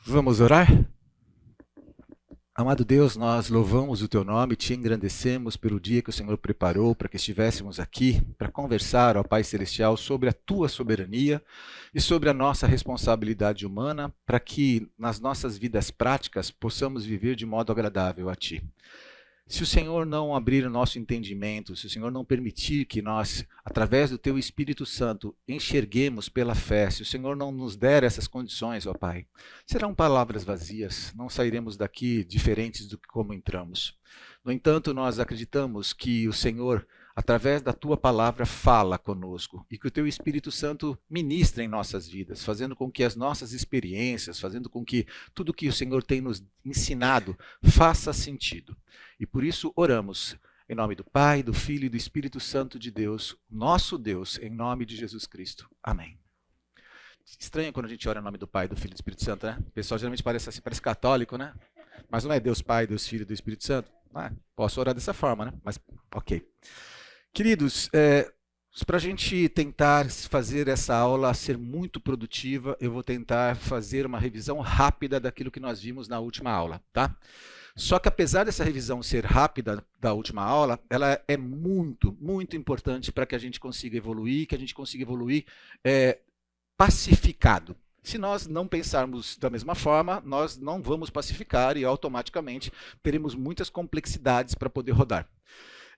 Vamos orar? Amado Deus, nós louvamos o Teu nome, te engrandecemos pelo dia que o Senhor preparou para que estivéssemos aqui para conversar, ó Pai Celestial, sobre a Tua soberania e sobre a nossa responsabilidade humana, para que nas nossas vidas práticas possamos viver de modo agradável a Ti. Se o Senhor não abrir o nosso entendimento, se o Senhor não permitir que nós, através do Teu Espírito Santo, enxerguemos pela fé, se o Senhor não nos der essas condições, ó Pai, serão palavras vazias, não sairemos daqui diferentes do que como entramos. No entanto, nós acreditamos que o Senhor, através da Tua palavra, fala conosco e que o Teu Espírito Santo ministra em nossas vidas, fazendo com que as nossas experiências, fazendo com que tudo que o Senhor tem nos ensinado faça sentido. E por isso oramos, em nome do Pai, do Filho e do Espírito Santo de Deus, nosso Deus, em nome de Jesus Cristo. Amém. Estranho quando a gente ora em nome do Pai, do Filho e do Espírito Santo, né? O pessoal geralmente parece assim, parece católico, né? Mas não é Deus Pai, Deus Filho e do Espírito Santo? Posso orar dessa forma, né? Mas, ok. Queridos, para a gente tentar fazer essa aula ser muito produtiva, eu vou tentar fazer uma revisão rápida daquilo que nós vimos na última aula, tá? Só que apesar dessa revisão ser rápida da última aula, ela é muito, muito importante para que a gente consiga evoluir, pacificado. Se nós não pensarmos da mesma forma, nós não vamos pacificar e automaticamente teremos muitas complexidades para poder rodar.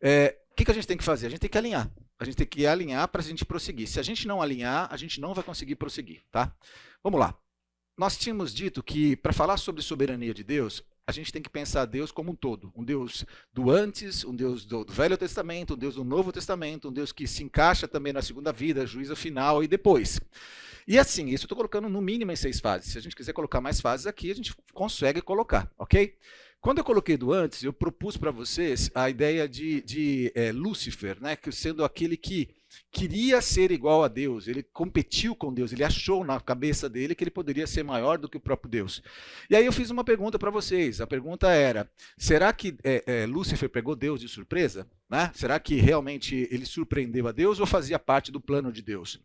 O que a gente tem que fazer? A gente tem que alinhar. A gente tem que alinhar para a gente prosseguir. Se a gente não alinhar, a gente não vai conseguir prosseguir, tá? Vamos lá. Nós tínhamos dito que para falar sobre soberania de Deus, a gente tem que pensar Deus como um todo. Um Deus do antes, um Deus do Velho Testamento, um Deus do Novo Testamento, um Deus que se encaixa também na segunda vida, juízo final e depois. E assim, isso eu estou colocando no mínimo em 6 fases. Se a gente quiser colocar mais fases aqui, a gente consegue colocar, ok? Quando eu coloquei do antes, eu propus para vocês a ideia de Lúcifer, né, que sendo aquele que queria ser igual a Deus, ele competiu com Deus, ele achou na cabeça dele que ele poderia ser maior do que o próprio Deus. E aí eu fiz uma pergunta para vocês, a pergunta era, será que Lúcifer pegou Deus de surpresa? Né? Será que realmente ele surpreendeu a Deus ou fazia parte do plano de Deus?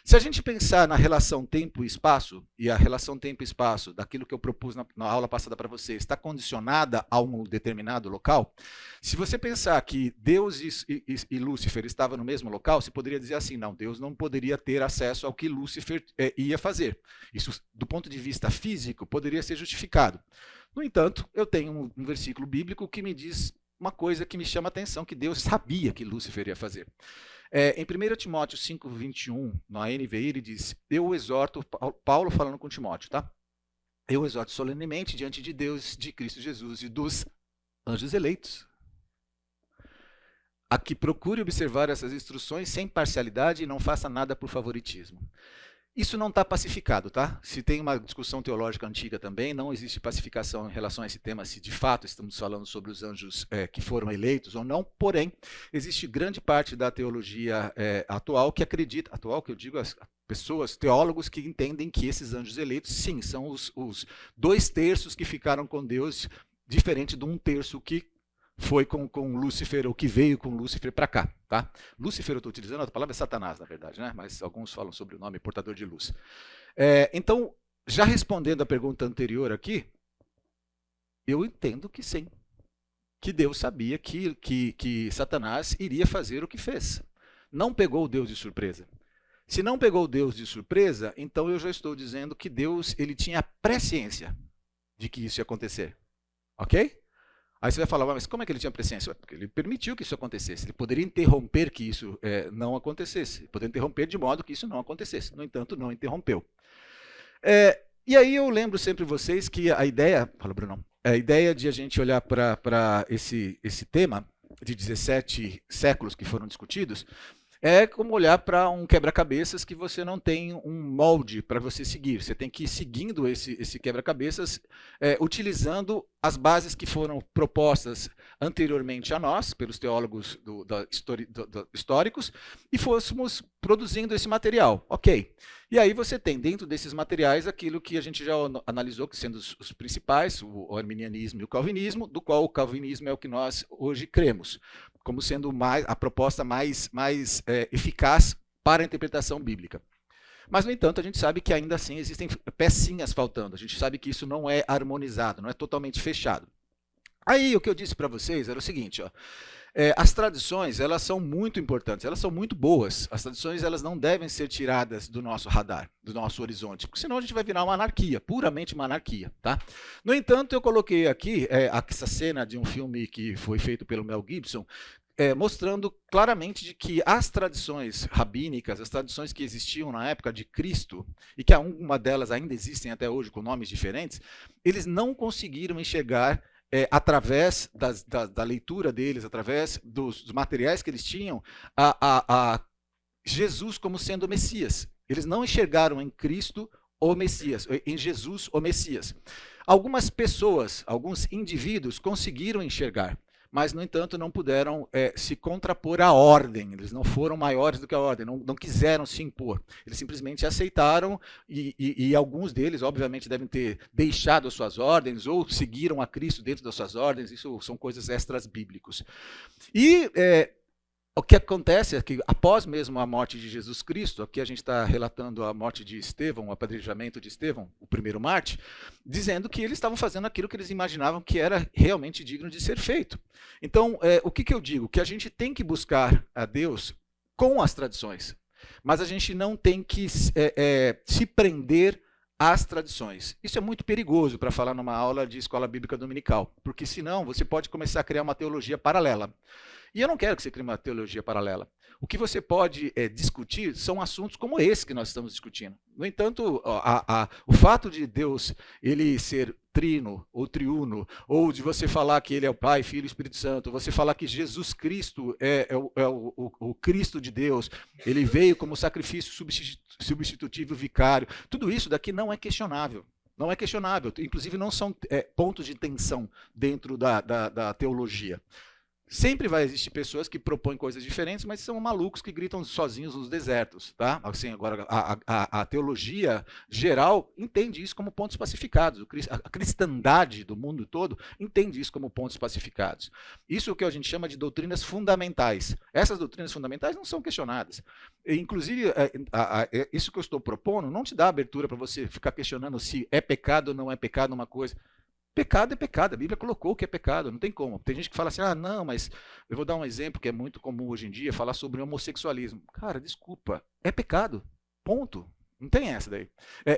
Se a gente pensar na relação tempo e espaço, e a relação tempo e espaço, daquilo que eu propus na aula passada para vocês, está condicionada a um determinado local, se você pensar que Deus e Lúcifer estavam no mesmo local, você poderia dizer assim, não, Deus não poderia ter acesso ao que Lúcifer ia fazer. Isso, do ponto de vista físico, poderia ser justificado. No entanto, eu tenho um versículo bíblico que me diz uma coisa que me chama a atenção, que Deus sabia que Lúcifer ia fazer. Em 1 Timóteo 5:21, na NVI, ele diz, eu exorto, Paulo falando com Timóteo, tá? Eu exorto solenemente diante de Deus, de Cristo Jesus e dos anjos eleitos, a que procure observar essas instruções sem parcialidade e não faça nada por favoritismo. Isso não está pacificado, tá? Se tem uma discussão teológica antiga também, não existe pacificação em relação a esse tema, se de fato estamos falando sobre os anjos que foram eleitos ou não, porém, existe grande parte da teologia atual que acredita, atual que eu digo, as pessoas, teólogos que entendem que esses anjos eleitos, sim, são os 2/3 que ficaram com Deus, diferente de 1/3 que foi com Lúcifer, ou que veio com Lúcifer para cá. Tá? Lúcifer, eu estou utilizando, a palavra é Satanás, na verdade, né? Mas alguns falam sobre o nome portador de luz. Então, já respondendo a pergunta anterior aqui, eu entendo que sim, que Deus sabia que Satanás iria fazer o que fez. Não pegou Deus de surpresa. Se não pegou Deus de surpresa, então eu já estou dizendo que Deus ele tinha presciência de que isso ia acontecer. Ok? Aí você vai falar, mas como é que ele tinha presciência? Porque ele permitiu que isso acontecesse. Ele poderia interromper que isso não acontecesse. Ele poderia interromper de modo que isso não acontecesse. No entanto, não interrompeu. E aí eu lembro sempre vocês que a ideia, fala Bruno, a ideia de a gente olhar para esse tema de 17 séculos que foram discutidos, é como olhar para um quebra-cabeças que você não tem um molde para você seguir. Você tem que ir seguindo esse quebra-cabeças, utilizando as bases que foram propostas anteriormente a nós, pelos teólogos históricos, e fôssemos produzindo esse material. Ok. E aí você tem dentro desses materiais aquilo que a gente já analisou, que sendo os principais, o arminianismo e o calvinismo, do qual o calvinismo é o que nós hoje cremos, como sendo a proposta mais eficaz para a interpretação bíblica. Mas, no entanto, a gente sabe que ainda assim existem pecinhas faltando. A gente sabe que isso não é harmonizado, não é totalmente fechado. Aí, o que eu disse para vocês era o seguinte, ó. As tradições, elas são muito importantes, elas são muito boas. As tradições, elas não devem ser tiradas do nosso radar, do nosso horizonte, porque senão a gente vai virar uma anarquia, puramente uma anarquia, tá? No entanto, eu coloquei aqui essa cena de um filme que foi feito pelo Mel Gibson, mostrando claramente de que as tradições rabínicas, as tradições que existiam na época de Cristo, e que alguma delas ainda existem até hoje com nomes diferentes, eles não conseguiram enxergar através da leitura deles, através dos materiais que eles tinham, a Jesus como sendo o Messias. Eles não enxergaram em Cristo o Messias, em Jesus o Messias. Algumas pessoas, alguns indivíduos conseguiram enxergar, mas, no entanto, não puderam se contrapor à ordem. Eles não foram maiores do que a ordem, não quiseram se impor. Eles simplesmente aceitaram e alguns deles, obviamente, devem ter deixado as suas ordens ou seguiram a Cristo dentro das suas ordens. Isso são coisas extras bíblicos. E o que acontece é que, após mesmo a morte de Jesus Cristo, aqui a gente está relatando a morte de Estevão, o apedrejamento de Estevão, o primeiro mártir, dizendo que eles estavam fazendo aquilo que eles imaginavam que era realmente digno de ser feito. Então, o que eu digo? Que a gente tem que buscar a Deus com as tradições, mas a gente não tem que se prender às tradições. Isso é muito perigoso para falar numa aula de escola bíblica dominical, porque senão você pode começar a criar uma teologia paralela. E eu não quero que você crie uma teologia paralela. O que você pode discutir são assuntos como esse que nós estamos discutindo. No entanto, o fato de Deus ele ser trino ou triuno, ou de você falar que ele é o Pai, Filho e Espírito Santo, você falar que Jesus Cristo é o Cristo de Deus, ele veio como sacrifício substitutivo vicário, tudo isso daqui não é questionável. Não é questionável, inclusive não são pontos de tensão dentro da teologia. Sempre vai existir pessoas que propõem coisas diferentes, mas são malucos que gritam sozinhos nos desertos, tá? Assim, agora, a teologia geral entende isso como pontos pacificados. A cristandade do mundo todo entende isso como pontos pacificados. Isso é o que a gente chama de doutrinas fundamentais. Essas doutrinas fundamentais não são questionadas. Inclusive, isso que eu estou propondo não te dá abertura para você ficar questionando se é pecado ou não é pecado uma coisa. Pecado é pecado, a Bíblia colocou que é pecado, não tem como. Tem gente que fala assim, não, mas eu vou dar um exemplo que é muito comum hoje em dia, falar sobre homossexualismo. Cara, desculpa, é pecado, ponto. Não tem essa daí.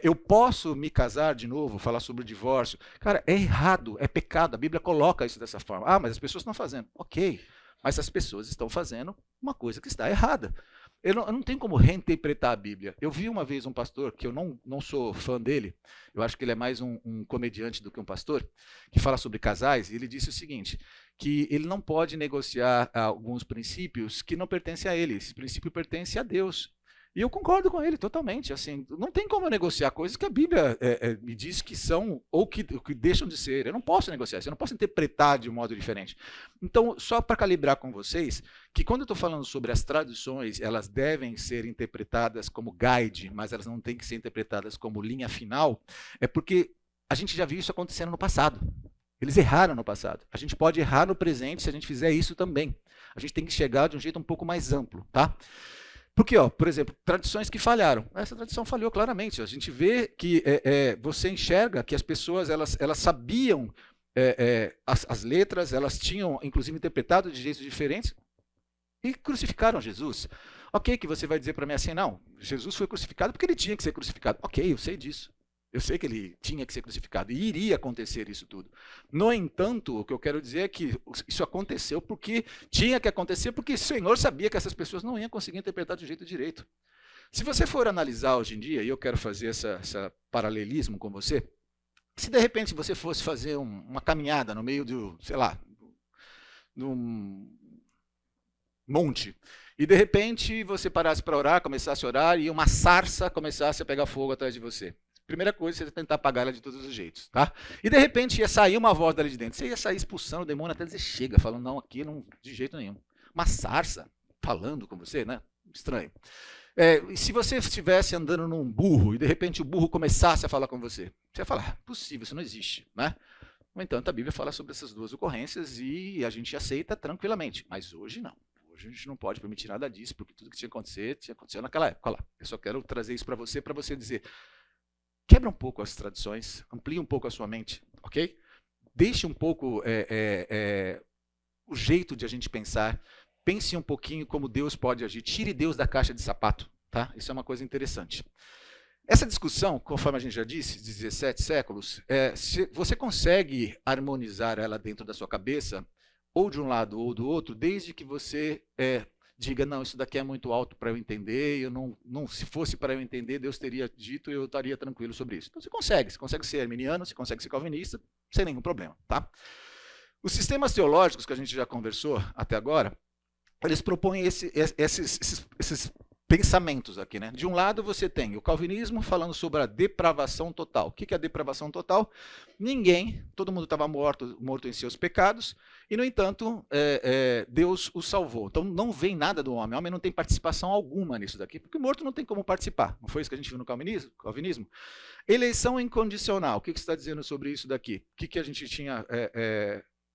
Eu posso me casar de novo, falar sobre o divórcio. Cara, é errado, é pecado, a Bíblia coloca isso dessa forma. Mas as pessoas estão fazendo. Ok, mas as pessoas estão fazendo uma coisa que está errada. Eu não tenho como reinterpretar a Bíblia. Eu vi uma vez um pastor, que eu não sou fã dele, eu acho que ele é mais um comediante do que um pastor, que fala sobre casais, e ele disse o seguinte, que ele não pode negociar alguns princípios que não pertencem a ele. Esse princípio pertence a Deus. E eu concordo com ele totalmente. Assim, não tem como eu negociar coisas que a Bíblia me diz que são ou que deixam de ser. Eu não posso negociar isso, eu não posso interpretar de um modo diferente. Então, só para calibrar com vocês, que quando eu estou falando sobre as tradições, elas devem ser interpretadas como guide, mas elas não têm que ser interpretadas como linha final, é porque a gente já viu isso acontecendo no passado. Eles erraram no passado. A gente pode errar no presente se a gente fizer isso também. A gente tem que chegar de um jeito um pouco mais amplo, tá? Porque, por exemplo, tradições que falharam. Essa tradição falhou claramente. A gente vê que você enxerga que as pessoas elas sabiam as letras, elas tinham, inclusive, interpretado de jeitos diferentes e crucificaram Jesus. Ok, que você vai dizer para mim assim, não, Jesus foi crucificado porque ele tinha que ser crucificado. Ok, eu sei disso. Eu sei que ele tinha que ser crucificado e iria acontecer isso tudo. No entanto, o que eu quero dizer é que isso aconteceu porque tinha que acontecer, porque o Senhor sabia que essas pessoas não iam conseguir interpretar de jeito direito. Se você for analisar hoje em dia, e eu quero fazer esse paralelismo com você, se de repente você fosse fazer uma caminhada no meio do, sei lá, num monte, e de repente você parasse para orar, começasse a orar, e uma sarça começasse a pegar fogo atrás de você. Primeira coisa, você tentar apagar ela de todos os jeitos, tá? E de repente ia sair uma voz dali de dentro. Você ia sair expulsando o demônio até dizer chega, falando não, aqui não, de jeito nenhum. Uma sarça falando com você, né? Estranho. E se você estivesse andando num burro e de repente o burro começasse a falar com você, você ia falar, possível, isso não existe, né? No entanto, a Bíblia fala sobre essas duas ocorrências e a gente aceita tranquilamente, mas hoje não. Hoje a gente não pode permitir nada disso, porque tudo que tinha acontecido naquela época. Olha lá, eu só quero trazer isso para você dizer, quebra um pouco as tradições, amplie um pouco a sua mente, ok? Deixe um pouco o jeito de a gente pensar, pense um pouquinho como Deus pode agir, tire Deus da caixa de sapato, tá? Isso é uma coisa interessante. Essa discussão, conforme a gente já disse, de 17 séculos, você consegue harmonizar ela dentro da sua cabeça, ou de um lado ou do outro, desde que você diga, não, isso daqui é muito alto para eu entender, se fosse para eu entender, Deus teria dito e eu estaria tranquilo sobre isso. Então você consegue ser arminiano, você consegue ser calvinista, sem nenhum problema, tá? Os sistemas teológicos que a gente já conversou até agora, eles propõem esses pensamentos aqui, né? De um lado você tem o calvinismo falando sobre a depravação total. O que é a depravação total? Todo mundo estava morto em seus pecados, e no entanto, Deus o salvou. Então não vem nada do homem, o homem não tem participação alguma nisso daqui, porque o morto não tem como participar. Não foi isso que a gente viu no calvinismo? Eleição incondicional, o que você está dizendo sobre isso daqui? O que a gente tinha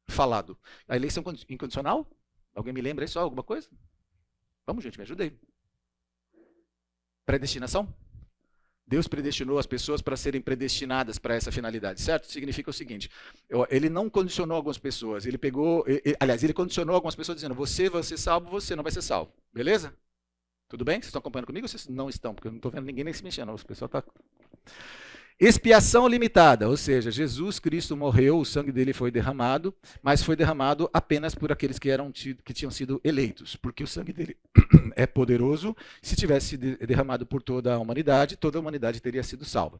falado? A eleição incondicional? Alguém me lembra aí só alguma coisa? Vamos, gente, me ajudem. Predestinação? Deus predestinou as pessoas para serem predestinadas para essa finalidade, certo? Significa o seguinte, ele não condicionou algumas pessoas, ele condicionou algumas pessoas dizendo, você vai ser salvo, você não vai ser salvo, beleza? Tudo bem? Vocês estão acompanhando comigo ou vocês não estão? Porque eu não estou vendo ninguém nem se mexendo, o pessoal está... Expiação limitada, ou seja, Jesus Cristo morreu, o sangue dele foi derramado, mas foi derramado apenas por aqueles que tinham sido eleitos, porque o sangue dele é poderoso. Se tivesse derramado por toda a humanidade teria sido salva.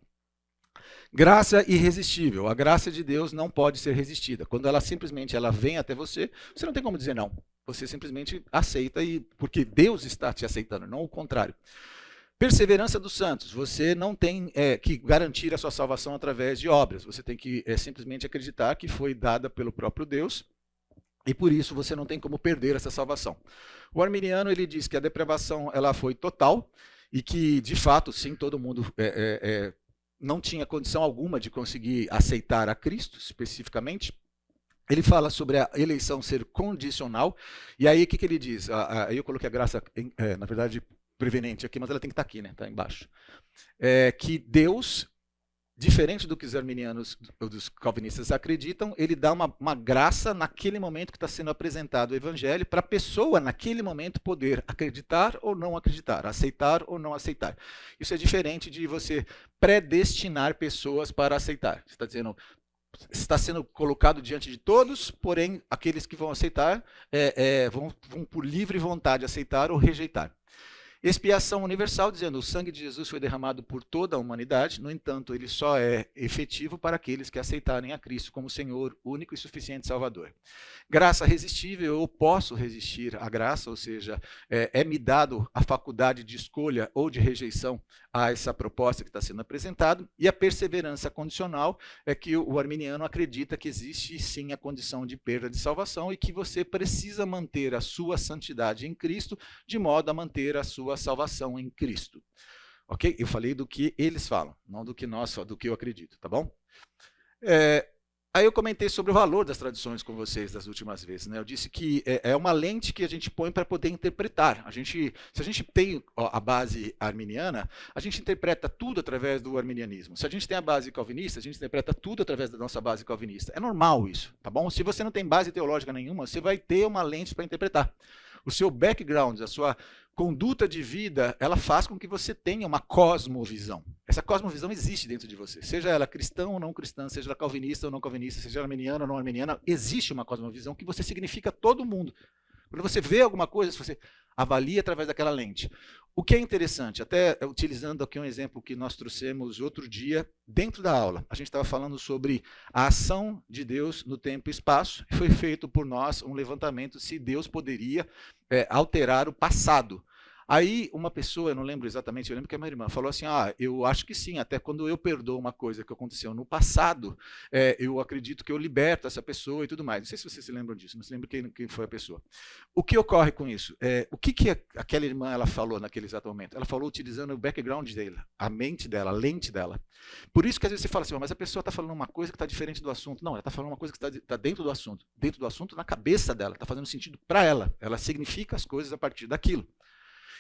Graça irresistível, a graça de Deus não pode ser resistida. Quando ela simplesmente vem até você, você não tem como dizer não. Você simplesmente aceita, porque Deus está te aceitando, não o contrário. Perseverança dos santos, você não tem que garantir a sua salvação através de obras, você tem que simplesmente acreditar que foi dada pelo próprio Deus, e por isso você não tem como perder essa salvação. O arminiano, ele diz que a depravação ela foi total, e que, de fato, sim, todo mundo não tinha condição alguma de conseguir aceitar a Cristo, especificamente. Ele fala sobre a eleição ser condicional, e aí o que ele diz? Aí eu coloquei a graça, na verdade, prevenente aqui, mas ela tem que estar aqui, né? Está embaixo. Que Deus, diferente do que os arminianos ou dos calvinistas acreditam, ele dá uma graça naquele momento que está sendo apresentado o evangelho para a pessoa, naquele momento, poder acreditar ou não acreditar, aceitar ou não aceitar. Isso é diferente de você predestinar pessoas para aceitar. Você está dizendo, está sendo colocado diante de todos, porém, aqueles que vão aceitar vão por livre vontade aceitar ou rejeitar. Expiação universal, dizendo o sangue de Jesus foi derramado por toda a humanidade, no entanto, ele só é efetivo para aqueles que aceitarem a Cristo como Senhor, único e suficiente Salvador. Graça resistível, eu posso resistir à graça, ou seja, me dado a faculdade de escolha ou de rejeição a essa proposta que está sendo apresentada. E a perseverança condicional é que o arminiano acredita que existe sim a condição de perda de salvação e que você precisa manter a sua santidade em Cristo, de modo a manter a sua salvação em Cristo. Ok? Eu falei do que eles falam, não do que eu acredito, tá bom? Aí eu comentei sobre o valor das tradições com vocês das últimas vezes, né? Eu disse que é uma lente que a gente põe para poder interpretar. Se a gente tem a base arminiana, a gente interpreta tudo através do arminianismo. Se a gente tem a base calvinista, a gente interpreta tudo através da nossa base calvinista. É normal isso, tá bom? Se você não tem base teológica nenhuma, você vai ter uma lente para interpretar. O seu background, a sua conduta de vida, ela faz com que você tenha uma cosmovisão. Essa cosmovisão existe dentro de você. Seja ela cristã ou não cristã, seja ela calvinista ou não calvinista, seja ela arminiana ou não arminiana, existe uma cosmovisão que você significa todo mundo. Quando você vê alguma coisa, você avalia através daquela lente. O que é interessante, até utilizando aqui um exemplo que nós trouxemos outro dia, dentro da aula, a gente estava falando sobre a ação de Deus no tempo e espaço, e foi feito por nós um levantamento se Deus poderia alterar o passado. Aí uma pessoa, eu não lembro exatamente, eu lembro que a minha irmã falou assim, eu acho que sim, até quando eu perdoo uma coisa que aconteceu no passado, eu acredito que eu liberto essa pessoa e tudo mais. Não sei se vocês se lembram disso, não se lembra quem foi a pessoa. O que ocorre com isso? O que aquela irmã ela falou naquele exato momento? Ela falou utilizando o background dela, a mente dela, a lente dela. Por isso que às vezes você fala assim, mas a pessoa está falando uma coisa que está diferente do assunto. Não, ela está falando uma coisa que está dentro do assunto. Dentro do assunto, na cabeça dela, está fazendo sentido para ela. Ela significa as coisas a partir daquilo.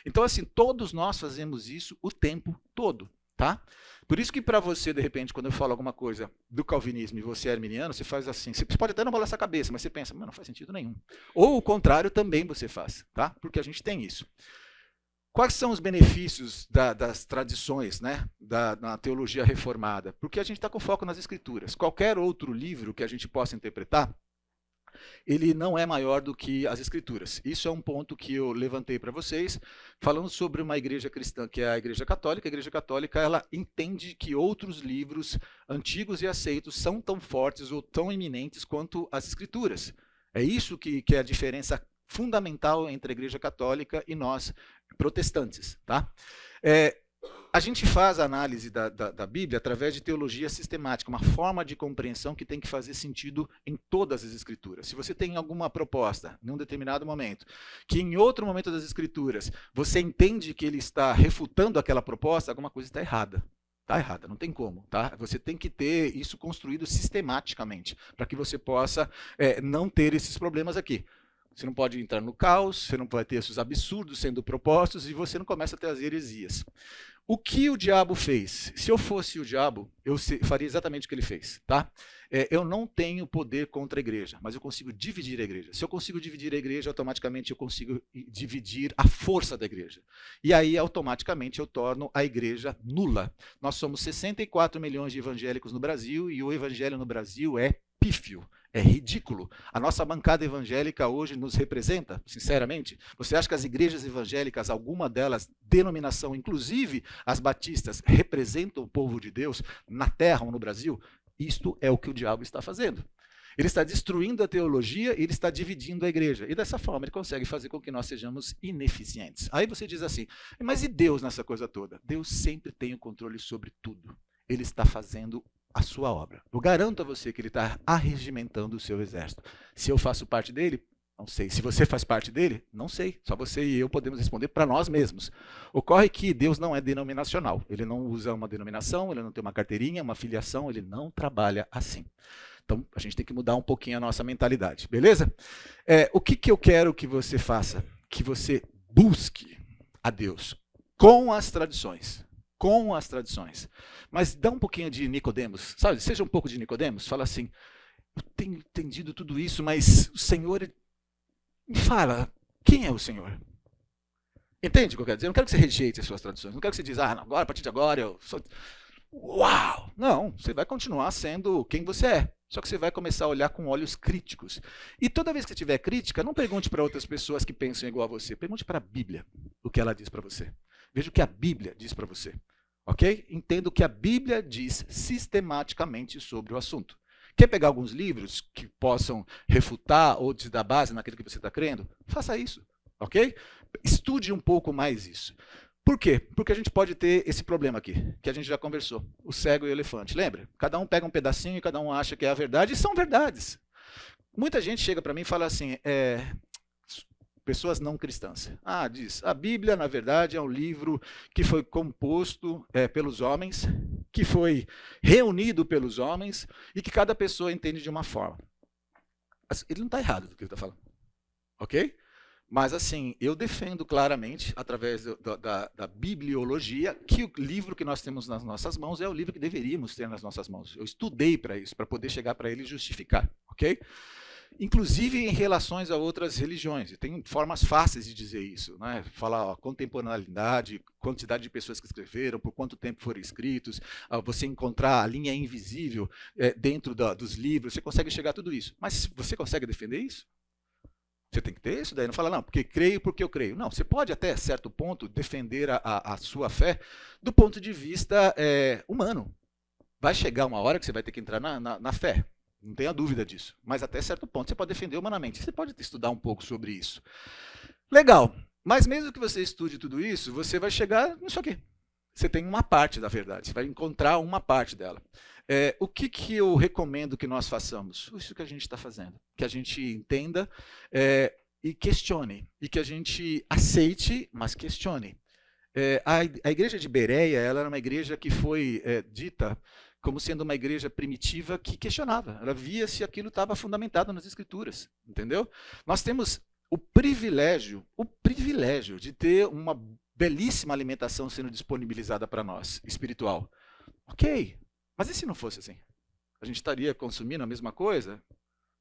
Então, assim, todos nós fazemos isso o tempo todo, tá? Por isso que para você, de repente, quando eu falo alguma coisa do calvinismo e você é arminiano, você faz assim, você pode até não balançar a cabeça, mas você pensa, não faz sentido nenhum. Ou o contrário também você faz, tá? Porque a gente tem isso. Quais são os benefícios das tradições, né, na teologia reformada? Porque a gente está com foco nas escrituras. Qualquer outro livro que a gente possa interpretar, ele não é maior do que as escrituras. Isso é um ponto que eu levantei para vocês, falando sobre uma igreja cristã, que é a Igreja Católica. A Igreja Católica, ela entende que outros livros antigos e aceitos são tão fortes ou tão eminentes quanto as escrituras. É isso que é a diferença fundamental entre a Igreja Católica e nós, protestantes. Tá? A gente faz a análise da Bíblia através de teologia sistemática, uma forma de compreensão que tem que fazer sentido em todas as escrituras. Se você tem alguma proposta, em um determinado momento, que em outro momento das escrituras você entende que ele está refutando aquela proposta, alguma coisa está errada. Está errada, não tem como. Tá? Você tem que ter isso construído sistematicamente, para que você possa não ter esses problemas aqui. Você não pode entrar no caos, você não vai ter esses absurdos sendo propostos e você não começa a ter as heresias. O que o diabo fez? Se eu fosse o diabo, eu faria exatamente o que ele fez. Tá? Eu não tenho poder contra a igreja, mas eu consigo dividir a igreja. Se eu consigo dividir a igreja, automaticamente eu consigo dividir a força da igreja. E aí, automaticamente, eu torno a igreja nula. Nós somos 64 milhões de evangélicos no Brasil e o evangelho no Brasil é pífio. É ridículo. A nossa bancada evangélica hoje nos representa, sinceramente. Você acha que as igrejas evangélicas, alguma delas, denominação, inclusive as batistas, representam o povo de Deus na terra ou no Brasil? Isto é o que o diabo está fazendo. Ele está destruindo a teologia e ele está dividindo a igreja. E dessa forma ele consegue fazer com que nós sejamos ineficientes. Aí você diz assim, mas e Deus nessa coisa toda? Deus sempre tem o controle sobre tudo. Ele está fazendo a sua obra. Eu garanto a você que ele está arregimentando o seu exército. Se eu faço parte dele, não sei. Se você faz parte dele, não sei. Só você e eu podemos responder para nós mesmos. Ocorre que Deus não é denominacional. Ele não usa uma denominação, ele não tem uma carteirinha, uma filiação, ele não trabalha assim. Então, a gente tem que mudar um pouquinho a nossa mentalidade, beleza? O que eu quero que você faça? Que você busque a Deus com as tradições. Com as tradições. Mas dá um pouquinho de Nicodemos, sabe? Seja um pouco de Nicodemos, fala assim, eu tenho entendido tudo isso, mas o Senhor me fala, quem é o Senhor? Entende o que eu quero dizer? Eu não quero que você rejeite as suas tradições, não quero que você diz, agora, a partir de agora, eu sou... Uau! Não, você vai continuar sendo quem você é, só que você vai começar a olhar com olhos críticos. E toda vez que você tiver crítica, não pergunte para outras pessoas que pensam igual a você, pergunte para a Bíblia o que ela diz para você. Veja o que a Bíblia diz para você. Ok? Entenda o que a Bíblia diz sistematicamente sobre o assunto. Quer pegar alguns livros que possam refutar ou te dar base naquilo que você está crendo? Faça isso. Ok? Estude um pouco mais isso. Por quê? Porque a gente pode ter esse problema aqui, que a gente já conversou. O cego e o elefante. Lembra? Cada um pega um pedacinho e cada um acha que é a verdade, e são verdades. Muita gente chega para mim e fala assim, pessoas não cristãs. Diz, a Bíblia, na verdade, é um livro que foi composto pelos homens, que foi reunido pelos homens e que cada pessoa entende de uma forma. Ele não está errado do que ele está falando. Ok? Mas, assim, eu defendo claramente, através da bibliologia, que o livro que nós temos nas nossas mãos é o livro que deveríamos ter nas nossas mãos. Eu estudei para isso, para poder chegar para ele e justificar. Ok? Inclusive em relações a outras religiões. E tem formas fáceis de dizer isso. Né? Falar contemporaneidade, quantidade de pessoas que escreveram, por quanto tempo foram escritos, você encontrar a linha invisível dentro dos livros, você consegue chegar a tudo isso. Mas você consegue defender isso? Você tem que ter isso daí, não fala, não, porque creio, porque eu creio. Não, você pode até certo ponto defender a sua fé do ponto de vista humano. Vai chegar uma hora que você vai ter que entrar na fé. Não tenha dúvida disso. Mas até certo ponto você pode defender humanamente. Você pode estudar um pouco sobre isso. Legal. Mas mesmo que você estude tudo isso, você vai chegar nisso aqui. Você tem uma parte da verdade, você vai encontrar uma parte dela. O que eu recomendo que nós façamos? Isso que a gente está fazendo. Que a gente entenda e questione. E que a gente aceite, mas questione. A igreja de Bereia, ela era uma igreja que foi dita como sendo uma igreja primitiva que questionava. Ela via se aquilo estava fundamentado nas Escrituras. Entendeu? Nós temos o privilégio de ter uma belíssima alimentação sendo disponibilizada para nós, espiritual. Ok, mas e se não fosse assim? A gente estaria consumindo a mesma coisa?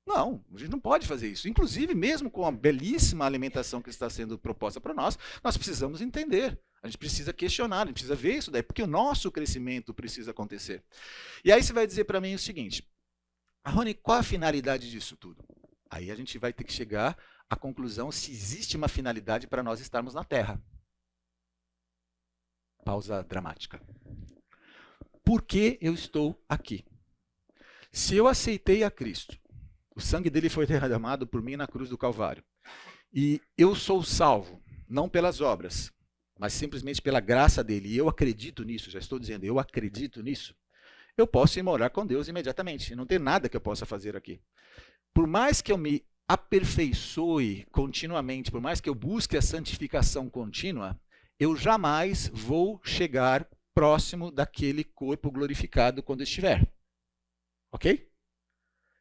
Não, a gente não pode fazer isso. Inclusive, mesmo com a belíssima alimentação que está sendo proposta para nós, nós precisamos entender. A gente precisa questionar, a gente precisa ver isso daí, porque o nosso crescimento precisa acontecer. E aí você vai dizer para mim o seguinte, Rony, qual a finalidade disso tudo? Aí a gente vai ter que chegar à conclusão se existe uma finalidade para nós estarmos na Terra. Pausa dramática. Por que eu estou aqui? Se eu aceitei a Cristo, o sangue dele foi derramado por mim na cruz do Calvário, e eu sou salvo, não pelas obras, mas simplesmente pela graça dele, e eu acredito nisso, já estou dizendo, eu acredito nisso, eu posso ir morar com Deus imediatamente, não tem nada que eu possa fazer aqui. Por mais que eu me aperfeiçoe continuamente, por mais que eu busque a santificação contínua, eu jamais vou chegar próximo daquele corpo glorificado quando estiver. Ok?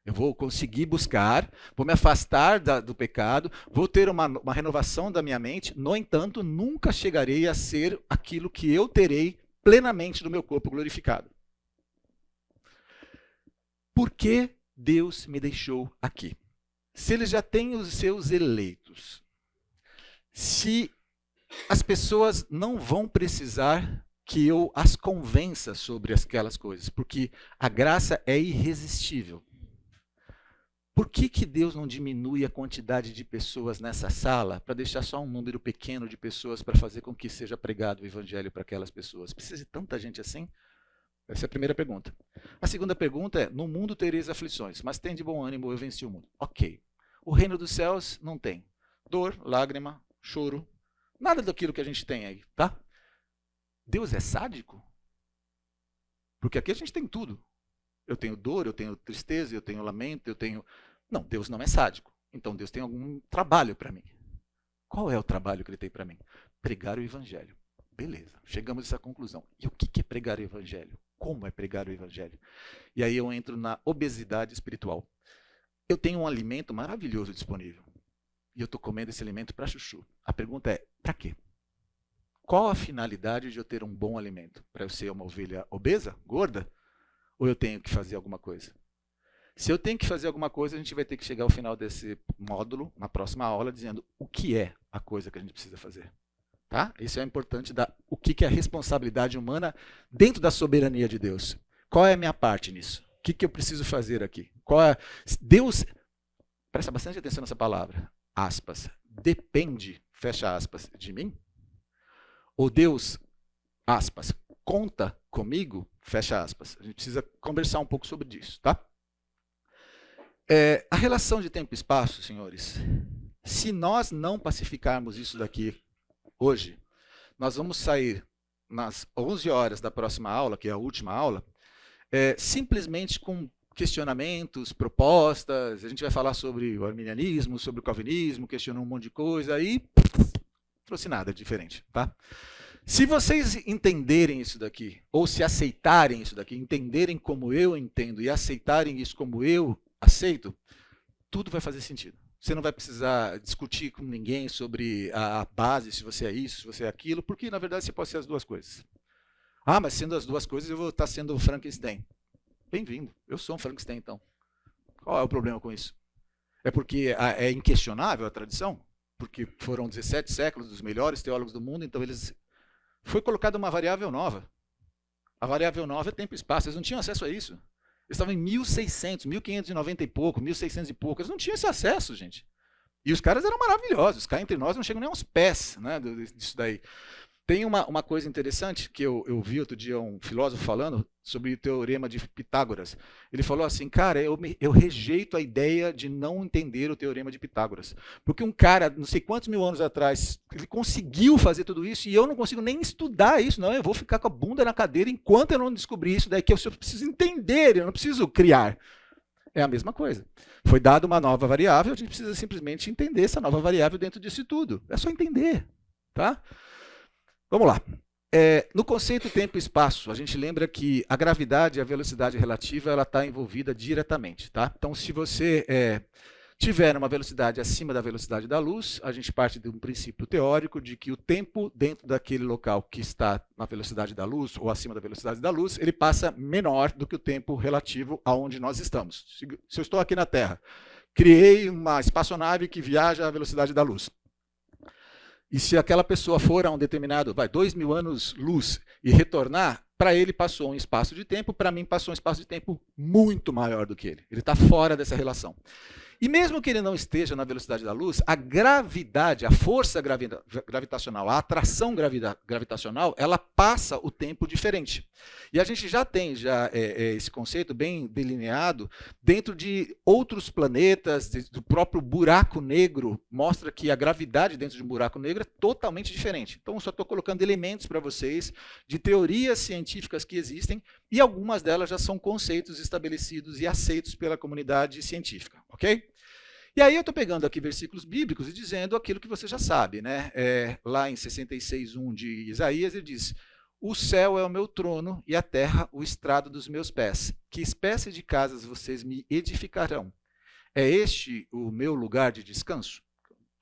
Eu vou conseguir buscar, vou me afastar do pecado, vou ter uma renovação da minha mente, no entanto, nunca chegarei a ser aquilo que eu terei plenamente no meu corpo glorificado. Por que Deus me deixou aqui? Se ele já tem os seus eleitos, se as pessoas não vão precisar que eu as convença sobre aquelas coisas, porque a graça é irresistível. Por que Deus não diminui a quantidade de pessoas nessa sala para deixar só um número pequeno de pessoas para fazer com que seja pregado o evangelho para aquelas pessoas? Precisa de tanta gente assim? Essa é a primeira pergunta. A segunda pergunta é, no mundo tereis aflições, mas tem de bom ânimo, eu venci o mundo. Ok. O reino dos céus não tem dor, lágrima, choro, nada daquilo que a gente tem aí, tá? Deus é sádico? Porque aqui a gente tem tudo. Eu tenho dor, eu tenho tristeza, eu tenho lamento, eu tenho... Não, Deus não é sádico. Então Deus tem algum trabalho para mim. Qual é o trabalho que ele tem para mim? Pregar o evangelho. Beleza, chegamos a essa conclusão. E o que é pregar o evangelho? Como é pregar o evangelho? E aí eu entro na obesidade espiritual. Eu tenho um alimento maravilhoso disponível. E eu estou comendo esse alimento para chuchu. A pergunta é, para quê? Qual a finalidade de eu ter um bom alimento? Para eu ser uma ovelha obesa, gorda? Ou eu tenho que fazer alguma coisa? Se eu tenho que fazer alguma coisa, a gente vai ter que chegar ao final desse módulo, na próxima aula, dizendo o que é a coisa que a gente precisa fazer. Tá? Isso é importante, o que é a responsabilidade humana dentro da soberania de Deus. Qual é a minha parte nisso? O que eu preciso fazer aqui? Deus, presta bastante atenção nessa palavra, aspas, depende, fecha aspas, de mim? Ou Deus, aspas, conta comigo, fecha aspas. A gente precisa conversar um pouco sobre isso, tá? A relação de tempo e espaço, senhores, se nós não pacificarmos isso daqui hoje, nós vamos sair nas 11 horas da próxima aula, que é a última aula, simplesmente com questionamentos, propostas, a gente vai falar sobre o arminianismo, sobre o calvinismo, questionando um monte de coisa, e trouxe nada diferente, tá? Se vocês entenderem isso daqui, ou se aceitarem isso daqui, entenderem como eu entendo e aceitarem isso como eu aceito, tudo vai fazer sentido. Você não vai precisar discutir com ninguém sobre a base, se você é isso, se você é aquilo, porque na verdade você pode ser as duas coisas. Ah, mas sendo as duas coisas eu vou estar sendo o Frankenstein. Bem-vindo, eu sou um Frankenstein então. Qual é o problema com isso? É porque é inquestionável a tradição? Porque foram 17 séculos dos melhores teólogos do mundo, então foi colocada uma variável nova. A variável nova é tempo e espaço. Eles não tinham acesso a isso. Eles estavam em 1600, 1590 e pouco, 1600 e pouco. Eles não tinham esse acesso, gente. E os caras eram maravilhosos. Cá entre nós não chegam nem aos pés, né, disso daí. Tem uma coisa interessante que eu vi outro dia um filósofo falando sobre o teorema de Pitágoras. Ele falou assim, cara, eu rejeito a ideia de não entender o teorema de Pitágoras. Porque um cara, não sei quantos mil anos atrás, ele conseguiu fazer tudo isso e eu não consigo nem estudar isso. Não, eu vou ficar com a bunda na cadeira enquanto eu não descobrir isso daí, que eu preciso entender, eu não preciso criar. É a mesma coisa. Foi dada uma nova variável, a gente precisa simplesmente entender essa nova variável dentro disso tudo. É só entender, tá? Vamos lá. No conceito tempo e espaço, a gente lembra que a gravidade e a velocidade relativa ela está envolvida diretamente. Tá? Então, se você tiver uma velocidade acima da velocidade da luz, a gente parte de um princípio teórico de que o tempo dentro daquele local que está na velocidade da luz ou acima da velocidade da luz, ele passa menor do que o tempo relativo aonde nós estamos. Se eu estou aqui na Terra, criei uma espaçonave que viaja à velocidade da luz. E se aquela pessoa for a um determinado, 2.000 anos-luz e retornar, para ele passou um espaço de tempo, para mim passou um espaço de tempo muito maior do que ele. Ele está fora dessa relação. E mesmo que ele não esteja na velocidade da luz, a gravidade, a força gravitacional, a atração gravitacional, ela passa o tempo diferente. E a gente já tem esse conceito bem delineado dentro de outros planetas, do próprio buraco negro, mostra que a gravidade dentro de um buraco negro é totalmente diferente. Então, eu só estou colocando elementos para vocês de teorias científicas que existem, e algumas delas já são conceitos estabelecidos e aceitos pela comunidade científica, ok? E aí eu estou pegando aqui versículos bíblicos e dizendo aquilo que você já sabe, né? Lá em 66:1 de Isaías, ele diz, o céu é o meu trono e a terra o estrado dos meus pés. Que espécie de casas vocês me edificarão? É este o meu lugar de descanso?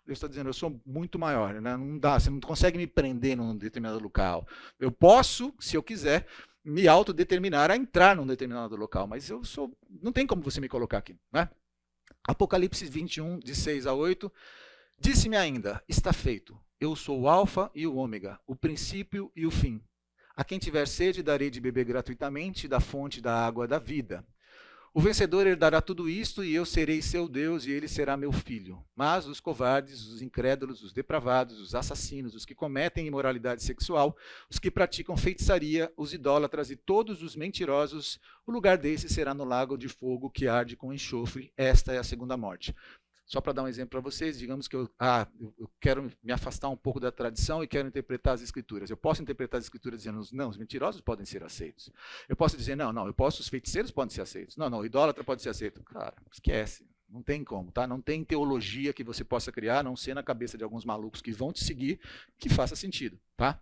Deus está dizendo, eu sou muito maior, né? Não dá, você não consegue me prender num determinado local. Eu posso, se eu quiser, me autodeterminar a entrar num determinado local, mas não tem como você me colocar aqui, né? Apocalipse 21, de 6 a 8, disse-me ainda, está feito, eu sou o alfa e o ômega, o princípio e o fim. A quem tiver sede, darei de beber gratuitamente da fonte da água da vida. O vencedor herdará tudo isto, e eu serei seu Deus, e ele será meu filho. Mas os covardes, os incrédulos, os depravados, os assassinos, os que cometem imoralidade sexual, os que praticam feitiçaria, os idólatras e todos os mentirosos, o lugar desses será no lago de fogo que arde com enxofre. Esta é a segunda morte. Só para dar um exemplo para vocês, digamos que eu quero me afastar um pouco da tradição e quero interpretar as escrituras. Eu posso interpretar as escrituras dizendo, não, os mentirosos podem ser aceitos. Eu posso dizer, não, os feiticeiros podem ser aceitos. Não, o idólatra pode ser aceito. Cara, esquece, não tem como, tá? Não tem teologia que você possa criar, a não ser na cabeça de alguns malucos que vão te seguir, que faça sentido, tá?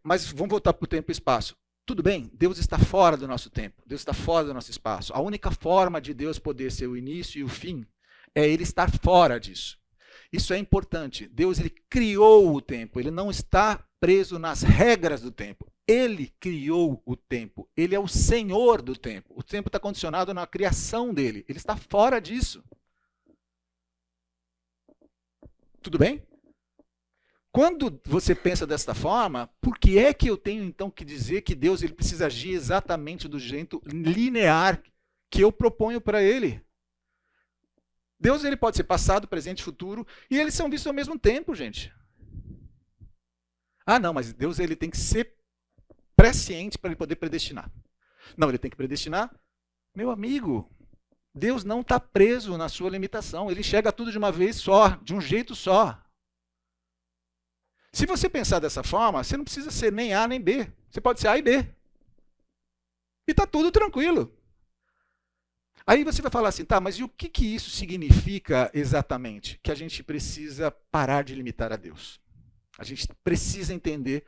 Mas vamos voltar para o tempo e espaço. Tudo bem, Deus está fora do nosso tempo, Deus está fora do nosso espaço. A única forma de Deus poder ser o início e o fim é ele estar fora disso. Isso é importante. Deus ele criou o tempo, ele não está preso nas regras do tempo. Ele criou o tempo, ele é o Senhor do tempo. O tempo está condicionado na criação dele, ele está fora disso. Tudo bem? Quando você pensa desta forma, por que é que eu tenho então que dizer que Deus ele precisa agir exatamente do jeito linear que eu proponho para ele? Deus ele pode ser passado, presente e futuro, e eles são vistos ao mesmo tempo, gente. Ah, não, mas Deus ele tem que ser presciente para ele poder predestinar. Não, ele tem que predestinar. Meu amigo, Deus não está preso na sua limitação, ele enxerga tudo de uma vez só, de um jeito só. Se você pensar dessa forma, você não precisa ser nem A nem B, você pode ser A e B. E está tudo tranquilo. Aí você vai falar assim, tá, mas e o que isso significa exatamente? Que a gente precisa parar de limitar a Deus. A gente precisa entender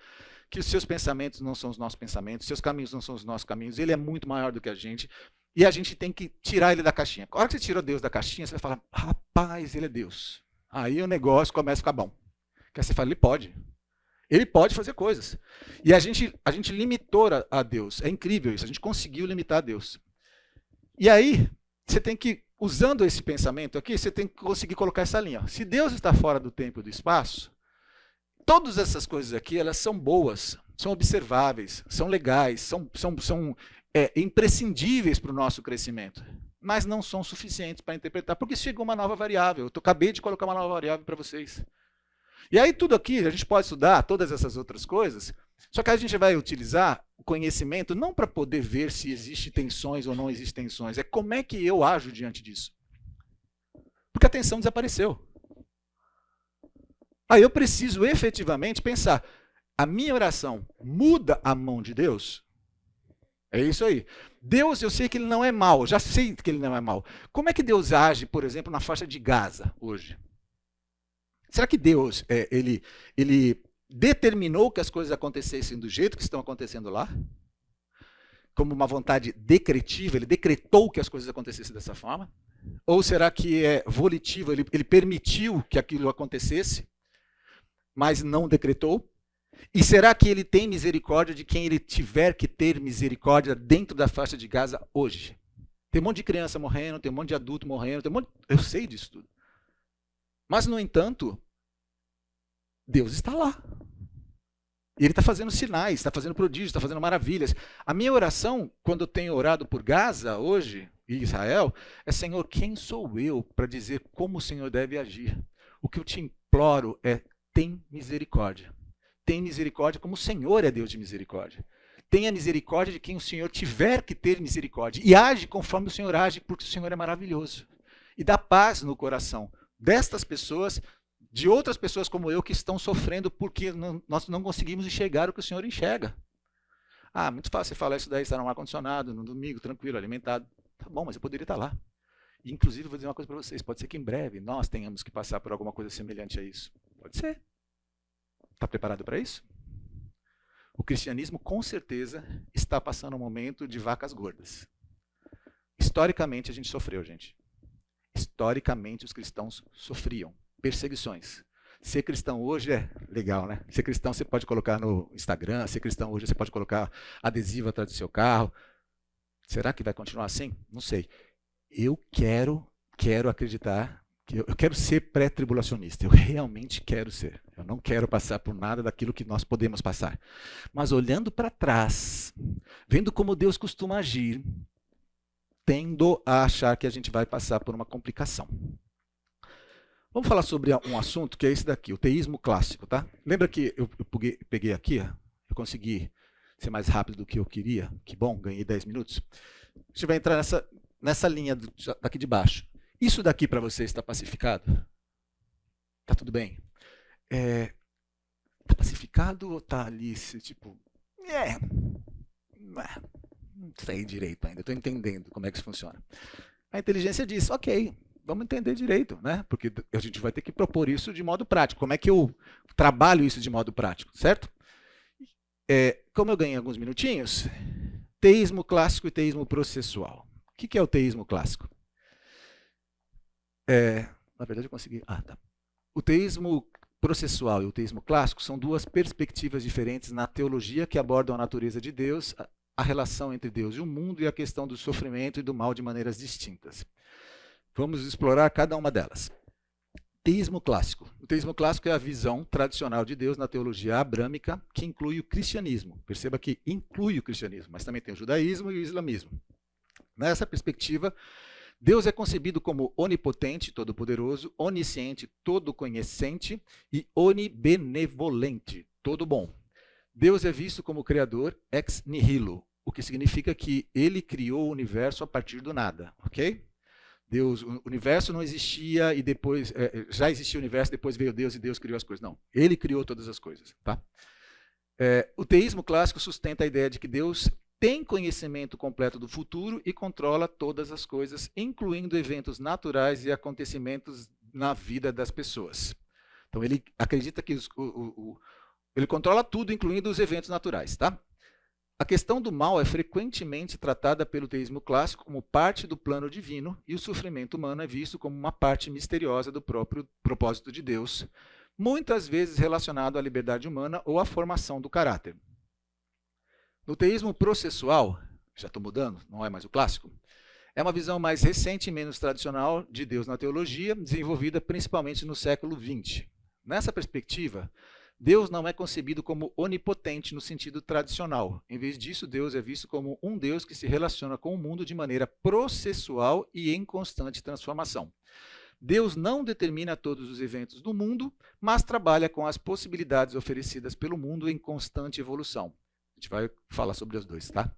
que os seus pensamentos não são os nossos pensamentos, os seus caminhos não são os nossos caminhos, ele é muito maior do que a gente, e a gente tem que tirar ele da caixinha. A hora que você tirou Deus da caixinha, você vai falar, rapaz, ele é Deus. Aí o negócio começa a ficar bom. Porque aí você fala, ele pode fazer coisas. E a gente limitou a Deus, é incrível isso, a gente conseguiu limitar a Deus. E aí, você tem que, usando esse pensamento aqui, você tem que conseguir colocar essa linha. Se Deus está fora do tempo e do espaço, todas essas coisas aqui, elas são boas, são observáveis, são legais, são imprescindíveis para o nosso crescimento, mas não são suficientes para interpretar, porque chegou uma nova variável. Eu acabei de colocar uma nova variável para vocês. E aí tudo aqui, a gente pode estudar todas essas outras coisas, só que a gente vai utilizar o conhecimento não para poder ver se existem tensões ou não existem tensões, é como é que eu ajo diante disso. Porque a tensão desapareceu. Aí eu preciso efetivamente pensar, a minha oração muda a mão de Deus? É isso aí. Deus, eu sei que ele não é mau, já sei que ele não é mau. Como é que Deus age, por exemplo, na faixa de Gaza hoje? Será que Deus, ele determinou que as coisas acontecessem do jeito que estão acontecendo lá? Como uma vontade decretiva, ele decretou que as coisas acontecessem dessa forma? Ou será que é volitivo, ele permitiu que aquilo acontecesse, mas não decretou? E será que ele tem misericórdia de quem ele tiver que ter misericórdia dentro da faixa de Gaza hoje? Tem um monte de criança morrendo, tem um monte de adulto morrendo, eu sei disso tudo. Mas, no entanto, Deus está lá. E ele está fazendo sinais, está fazendo prodígios, está fazendo maravilhas. A minha oração, quando eu tenho orado por Gaza hoje, e Israel, é: Senhor, quem sou eu para dizer como o Senhor deve agir? O que eu te imploro é: tem misericórdia. Tem misericórdia como o Senhor é Deus de misericórdia. Tenha misericórdia de quem o Senhor tiver que ter misericórdia. E age conforme o Senhor age, porque o Senhor é maravilhoso. E dá paz no coração destas pessoas, de outras pessoas como eu que estão sofrendo porque nós não conseguimos enxergar o que o Senhor enxerga. Ah, muito fácil você falar isso daí, estar no ar-condicionado, no domingo, tranquilo, alimentado. Tá bom, mas eu poderia estar lá. E, inclusive, vou dizer uma coisa para vocês, pode ser que em breve nós tenhamos que passar por alguma coisa semelhante a isso. Pode ser. Está preparado para isso? O cristianismo, com certeza, está passando um momento de vacas gordas. Historicamente, a gente sofreu, gente. Historicamente, os cristãos sofriam perseguições. Ser cristão hoje é legal, né? Ser cristão você pode colocar no Instagram, ser cristão hoje você pode colocar adesivo atrás do seu carro. Será que vai continuar assim? Não sei. Eu quero acreditar, eu quero ser pré-tribulacionista. Eu realmente quero ser. Eu não quero passar por nada daquilo que nós podemos passar. Mas olhando para trás, vendo como Deus costuma agir, tendo a achar que a gente vai passar por uma complicação. Vamos falar sobre um assunto que é esse daqui, o teísmo clássico, tá? Lembra que eu peguei aqui, eu consegui ser mais rápido do que eu queria, que bom, ganhei 10 minutos. A gente vai entrar nessa linha daqui de baixo. Isso daqui para você está pacificado? Tá tudo bem? Tá pacificado ou tá ali, tipo, não sei direito ainda, estou entendendo como é que isso funciona. A inteligência diz, ok, vamos entender direito, né? Porque a gente vai ter que propor isso de modo prático. Como é que eu trabalho isso de modo prático, certo? Como eu ganhei alguns minutinhos, teísmo clássico e teísmo processual. O que é o teísmo clássico? Na verdade, eu consegui... tá. O teísmo processual e o teísmo clássico são duas perspectivas diferentes na teologia que abordam a natureza de Deus, a relação entre Deus e o mundo e a questão do sofrimento e do mal de maneiras distintas. Vamos explorar cada uma delas. Teísmo clássico. O teísmo clássico é a visão tradicional de Deus na teologia abrâmica, que inclui o cristianismo. Perceba que inclui o cristianismo, mas também tem o judaísmo e o islamismo. Nessa perspectiva, Deus é concebido como onipotente, todo-poderoso, onisciente, todo-conhecente e onibenevolente, todo bom. Deus é visto como criador ex nihilo, o que significa que ele criou o universo a partir do nada, ok? O universo não existia e depois, já existia o universo, depois veio Deus e Deus criou as coisas. Não, ele criou todas as coisas. Tá? O teísmo clássico sustenta a ideia de que Deus tem conhecimento completo do futuro e controla todas as coisas, incluindo eventos naturais e acontecimentos na vida das pessoas. Então ele acredita que ele controla tudo, incluindo os eventos naturais. Tá? A questão do mal é frequentemente tratada pelo teísmo clássico como parte do plano divino e o sofrimento humano é visto como uma parte misteriosa do próprio propósito de Deus, muitas vezes relacionado à liberdade humana ou à formação do caráter. No teísmo processual, já estou mudando, não é mais o clássico, é uma visão mais recente e menos tradicional de Deus na teologia, desenvolvida principalmente no século XX. Nessa perspectiva, Deus não é concebido como onipotente no sentido tradicional. Em vez disso, Deus é visto como um Deus que se relaciona com o mundo de maneira processual e em constante transformação. Deus não determina todos os eventos do mundo, mas trabalha com as possibilidades oferecidas pelo mundo em constante evolução. A gente vai falar sobre os dois, tá?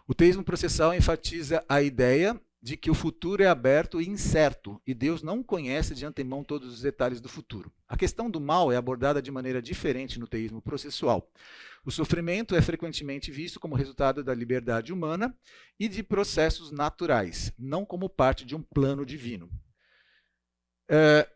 O teísmo processual enfatiza a ideia de que o futuro é aberto e incerto, e Deus não conhece de antemão todos os detalhes do futuro. A questão do mal é abordada de maneira diferente no teísmo processual. O sofrimento é frequentemente visto como resultado da liberdade humana e de processos naturais, não como parte de um plano divino.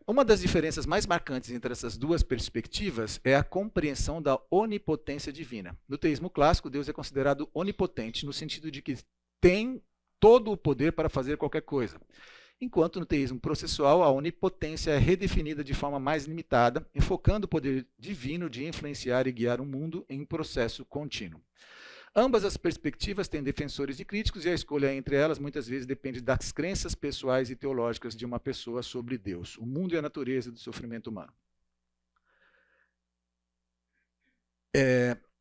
Uma das diferenças mais marcantes entre essas duas perspectivas é a compreensão da onipotência divina. No teísmo clássico, Deus é considerado onipotente no sentido de que tem todo o poder para fazer qualquer coisa. Enquanto no teísmo processual, a onipotência é redefinida de forma mais limitada, enfocando o poder divino de influenciar e guiar o mundo em um processo contínuo. Ambas as perspectivas têm defensores e críticos, e a escolha entre elas muitas vezes depende das crenças pessoais e teológicas de uma pessoa sobre Deus, o mundo e a natureza do sofrimento humano.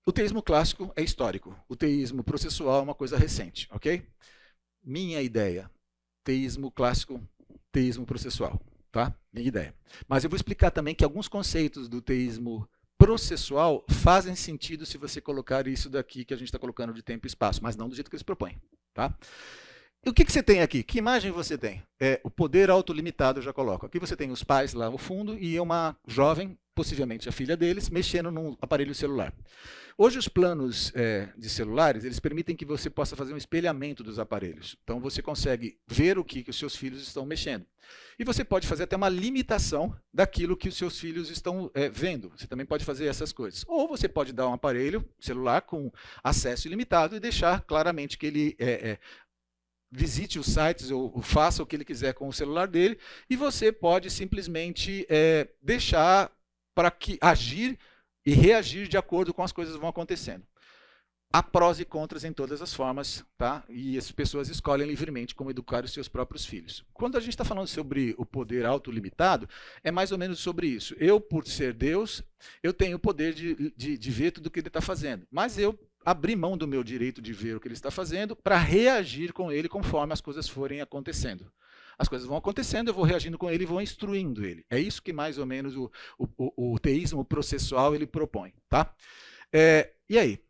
O teísmo clássico é histórico, o teísmo processual é uma coisa recente, ok? Minha ideia, teísmo clássico, teísmo processual, tá? Minha ideia. Mas eu vou explicar também que alguns conceitos do teísmo processual fazem sentido se você colocar isso daqui que a gente está colocando de tempo e espaço, mas não do jeito que eles propõem, tá? E o que você tem aqui? Que imagem você tem? O poder autolimitado, eu já coloco. Aqui você tem os pais lá no fundo e uma jovem, possivelmente a filha deles, mexendo num aparelho celular. Hoje os planos de celulares, eles permitem que você possa fazer um espelhamento dos aparelhos. Então você consegue ver o que os seus filhos estão mexendo. E você pode fazer até uma limitação daquilo que os seus filhos estão vendo. Você também pode fazer essas coisas. Ou você pode dar um aparelho celular com acesso ilimitado e deixar claramente que ele visite os sites ou faça o que ele quiser com o celular dele, e você pode simplesmente deixar para que agir e reagir de acordo com as coisas que vão acontecendo. Há prós e contras em todas as formas, tá? E as pessoas escolhem livremente como educar os seus próprios filhos. Quando a gente está falando sobre o poder autolimitado, é mais ou menos sobre isso. Eu, por ser Deus, eu tenho o poder de ver tudo o que ele está fazendo, mas eu abri mão do meu direito de ver o que ele está fazendo para reagir com ele conforme as coisas forem acontecendo. As coisas vão acontecendo, eu vou reagindo com ele e vou instruindo ele. É isso que mais ou menos o teísmo processual ele propõe, tá? E aí?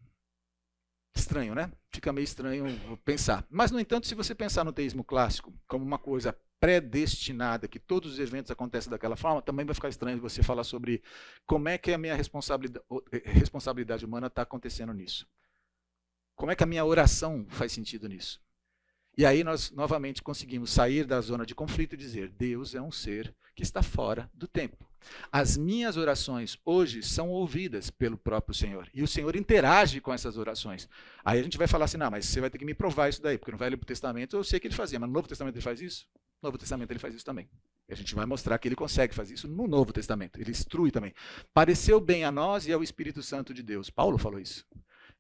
Estranho, né? Fica meio estranho pensar. Mas, no entanto, se você pensar no teísmo clássico como uma coisa predestinada, que todos os eventos acontecem daquela forma, também vai ficar estranho você falar sobre como é que a minha responsabilidade humana está acontecendo nisso. Como é que a minha oração faz sentido nisso? E aí nós, novamente, conseguimos sair da zona de conflito e dizer, Deus é um ser que está fora do tempo. As minhas orações hoje são ouvidas pelo próprio Senhor. E o Senhor interage com essas orações. Aí a gente vai falar assim, não, mas você vai ter que me provar isso daí, porque no Velho Testamento eu sei que ele fazia, mas no Novo Testamento ele faz isso? No Novo Testamento ele faz isso também. E a gente vai mostrar que ele consegue fazer isso no Novo Testamento. Ele instrui também. Pareceu bem a nós e ao Espírito Santo de Deus. Paulo falou isso.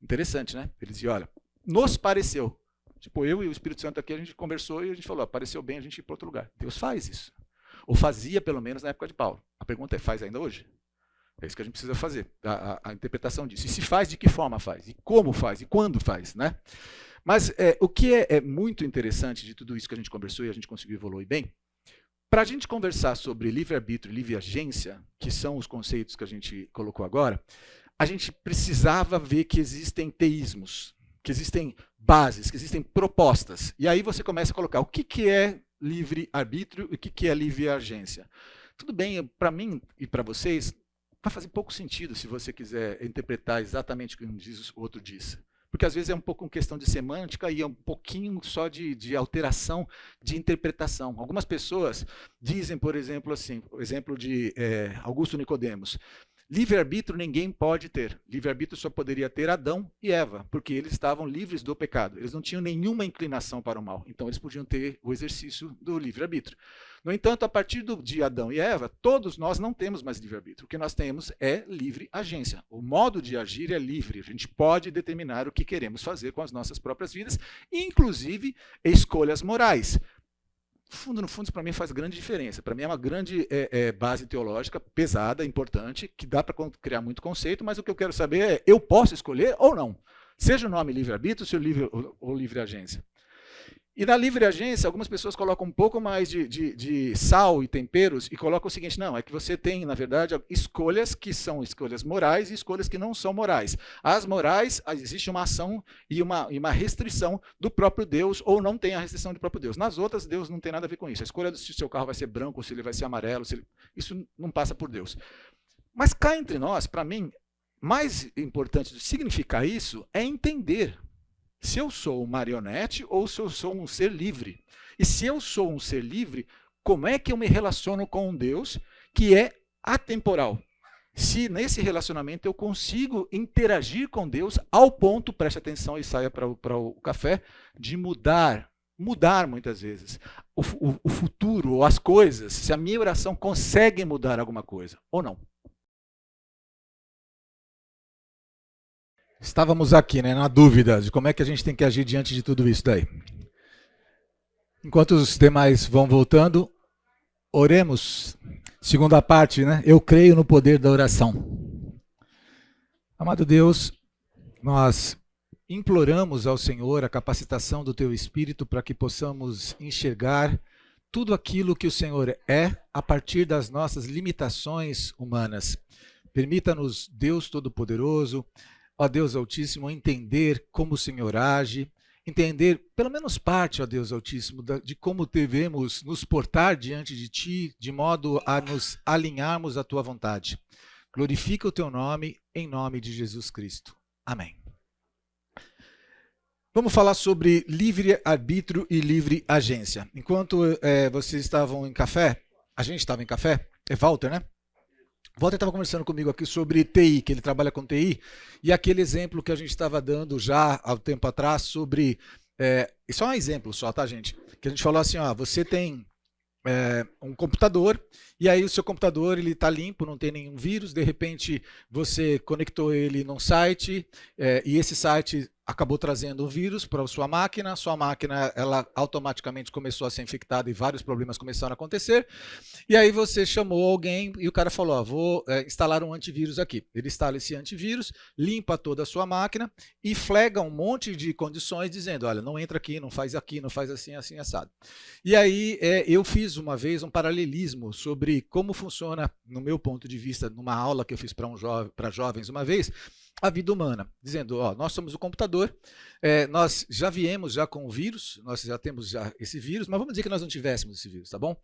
Interessante, né? Ele dizia, olha, nos pareceu. Tipo, eu e o Espírito Santo aqui, a gente conversou e a gente falou, pareceu bem a gente ir para outro lugar. Deus faz isso. Ou fazia, pelo menos, na época de Paulo. A pergunta é, faz ainda hoje? É isso que a gente precisa fazer, a interpretação disso. E se faz, de que forma faz? E como faz? E quando faz? Né? Mas o que é muito interessante de tudo isso que a gente conversou e a gente conseguiu evoluir bem, para a gente conversar sobre livre-arbítrio e livre-agência, que são os conceitos que a gente colocou agora, a gente precisava ver que existem teísmos, que existem bases, que existem propostas. E aí você começa a colocar o que é livre-arbítrio e o que é livre-agência. Tudo bem, para mim e para vocês, vai fazer pouco sentido se você quiser interpretar exatamente o que um diz, o outro diz. Porque às vezes é um pouco uma questão de semântica e é um pouquinho só de alteração de interpretação. Algumas pessoas dizem, por exemplo, assim, o exemplo de Augusto Nicodemos, livre-arbítrio ninguém pode ter. Livre-arbítrio só poderia ter Adão e Eva, porque eles estavam livres do pecado. Eles não tinham nenhuma inclinação para o mal. Então eles podiam ter o exercício do livre-arbítrio. No entanto, a partir de Adão e Eva, todos nós não temos mais livre-arbítrio. O que nós temos é livre agência. O modo de agir é livre. A gente pode determinar o que queremos fazer com as nossas próprias vidas, inclusive escolhas morais. No fundo, isso para mim faz grande diferença. Para mim é uma grande base teológica, pesada, importante, que dá para criar muito conceito, mas o que eu quero saber é, eu posso escolher ou não? Seja o nome livre-arbítrio ou livre-agência. E na livre agência, algumas pessoas colocam um pouco mais de sal e temperos e colocam o seguinte, não, é que você tem, na verdade, escolhas que são escolhas morais e escolhas que não são morais. As morais, existe uma ação e uma restrição do próprio Deus, ou não tem a restrição do próprio Deus. Nas outras, Deus não tem nada a ver com isso. A escolha se o seu carro vai ser branco, ou se ele vai ser amarelo, isso não passa por Deus. Mas cá entre nós, para mim, mais importante de significar isso é entender se eu sou um marionete ou se eu sou um ser livre. E se eu sou um ser livre, como é que eu me relaciono com um Deus que é atemporal? Se nesse relacionamento eu consigo interagir com Deus ao ponto, preste atenção e saia para o café, de mudar muitas vezes o futuro ou as coisas, se a minha oração consegue mudar alguma coisa ou não. Estávamos aqui, né, na dúvida de como é que a gente tem que agir diante de tudo isso daí. Enquanto os demais vão voltando, oremos. Segunda parte, né? Eu creio no poder da oração. Amado Deus, nós imploramos ao Senhor a capacitação do Teu Espírito para que possamos enxergar tudo aquilo que o Senhor é a partir das nossas limitações humanas. Permita-nos, Deus Todo-Poderoso, ó Deus Altíssimo, entender como o Senhor age, entender pelo menos parte, ó Deus Altíssimo, de como devemos nos portar diante de Ti, de modo a nos alinharmos à Tua vontade. Glorifica o Teu nome, em nome de Jesus Cristo. Amém. Vamos falar sobre livre-arbítrio e livre agência. Enquanto vocês estavam em café, a gente estava em café, é Walter, né? Walter estava conversando comigo aqui sobre TI, que ele trabalha com TI, e aquele exemplo que a gente estava dando já há um tempo atrás sobre... isso é um exemplo só, tá, gente? Que a gente falou assim, ó, você tem um computador, e aí o seu computador ele está limpo, não tem nenhum vírus, de repente você conectou ele num site, e esse site acabou trazendo um vírus para a sua máquina ela automaticamente começou a ser infectada e vários problemas começaram a acontecer, e aí você chamou alguém e o cara falou, ó, vou instalar um antivírus aqui. Ele instala esse antivírus, limpa toda a sua máquina e flega um monte de condições dizendo, olha, não entra aqui, não faz assim, assim, assado. E aí eu fiz uma vez um paralelismo sobre como funciona, no meu ponto de vista, numa aula que eu fiz para jovens uma vez, a vida humana, dizendo, ó, nós somos o computador, nós já viemos já com o vírus, nós já temos já esse vírus, mas vamos dizer que nós não tivéssemos esse vírus, tá bom?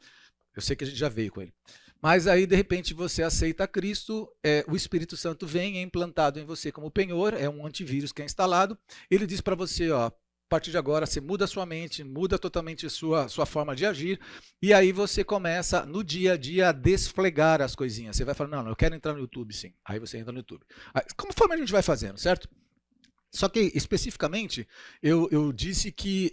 Eu sei que a gente já veio com ele. Mas aí, de repente, você aceita Cristo, o Espírito Santo vem, é implantado em você como penhor, é um antivírus que é instalado, ele diz para você, ó, a partir de agora você muda a sua mente, muda totalmente a sua forma de agir, e aí você começa no dia a dia a desflegar as coisinhas. Você vai falar, não, eu quero entrar no YouTube, sim. Aí você entra no YouTube. Conforme a gente vai fazendo, certo? Só que, especificamente, eu disse que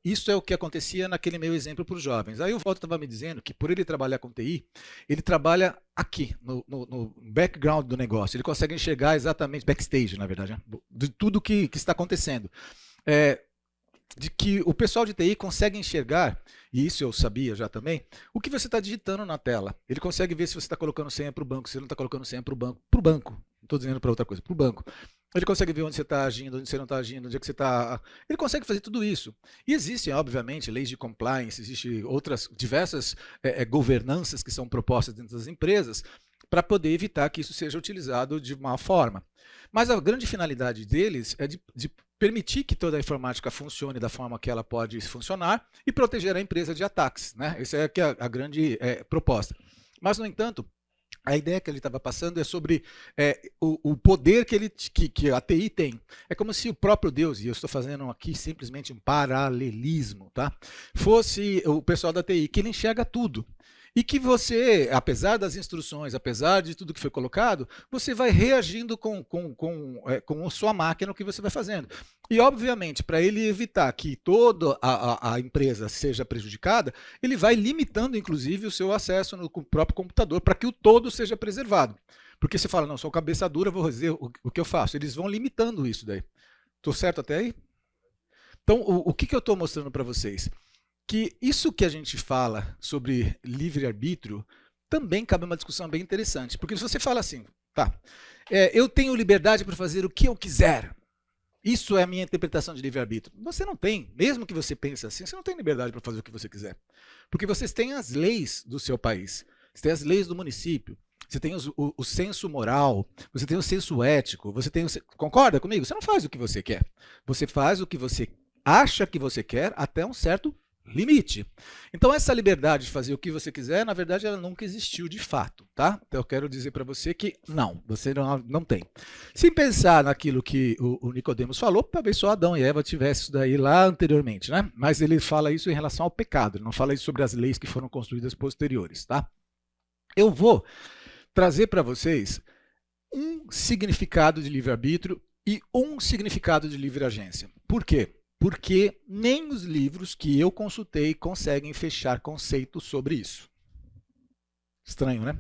isso é o que acontecia naquele meu exemplo para os jovens. Aí o Walter estava me dizendo que, por ele trabalhar com TI, ele trabalha aqui, no background do negócio. Ele consegue enxergar exatamente, backstage, na verdade, né, de tudo que está acontecendo. De que o pessoal de TI consegue enxergar, e isso eu sabia já também, o que você está digitando na tela. Ele consegue ver se você está colocando senha para o banco, se você não está colocando senha para o banco. Para o banco, não estou dizendo para outra coisa, para o banco. Ele consegue ver onde você está agindo, onde você não está agindo, onde é que você está... Ele consegue fazer tudo isso. E existem, obviamente, leis de compliance, existem outras diversas governanças que são propostas dentro das empresas para poder evitar que isso seja utilizado de má forma. Mas a grande finalidade deles é de permitir que toda a informática funcione da forma que ela pode funcionar e proteger a empresa de ataques, né? Essa é a grande proposta. Mas, no entanto, a ideia que ele estava passando é sobre o poder que a TI tem. É como se o próprio Deus, e eu estou fazendo aqui simplesmente um paralelismo, tá? Fosse o pessoal da TI, que ele enxerga tudo. E que você, apesar das instruções, apesar de tudo que foi colocado, você vai reagindo com a sua máquina o que você vai fazendo. E, obviamente, para ele evitar que toda a empresa seja prejudicada, ele vai limitando, inclusive, o seu acesso no próprio computador para que o todo seja preservado. Porque você fala, não, sou cabeça dura, vou fazer o que eu faço. Eles vão limitando isso daí. Estou certo até aí? Então, o que eu estou mostrando para vocês? Que isso que a gente fala sobre livre-arbítrio também cabe uma discussão bem interessante. Porque se você fala assim, tá, eu tenho liberdade para fazer o que eu quiser. Isso é a minha interpretação de livre-arbítrio. Você não tem, mesmo que você pense assim, você não tem liberdade para fazer o que você quiser. Porque vocês têm as leis do seu país, você tem as leis do município, você tem o senso moral, você tem o senso ético, você tem concorda comigo? Você não faz o que você quer. Você faz o que você acha que você quer até um certo limite. Então essa liberdade de fazer o que você quiser, na verdade, ela nunca existiu de fato, tá? Então eu quero dizer para você que não, você não tem. Se pensar naquilo que o Nicodemos falou, talvez só Adão e Eva tivessem isso daí lá anteriormente, né? Mas ele fala isso em relação ao pecado, ele não fala isso sobre as leis que foram construídas posteriores, tá? Eu vou trazer para vocês um significado de livre-arbítrio e um significado de livre-agência. Por quê? Porque nem os livros que eu consultei conseguem fechar conceitos sobre isso. Estranho, né?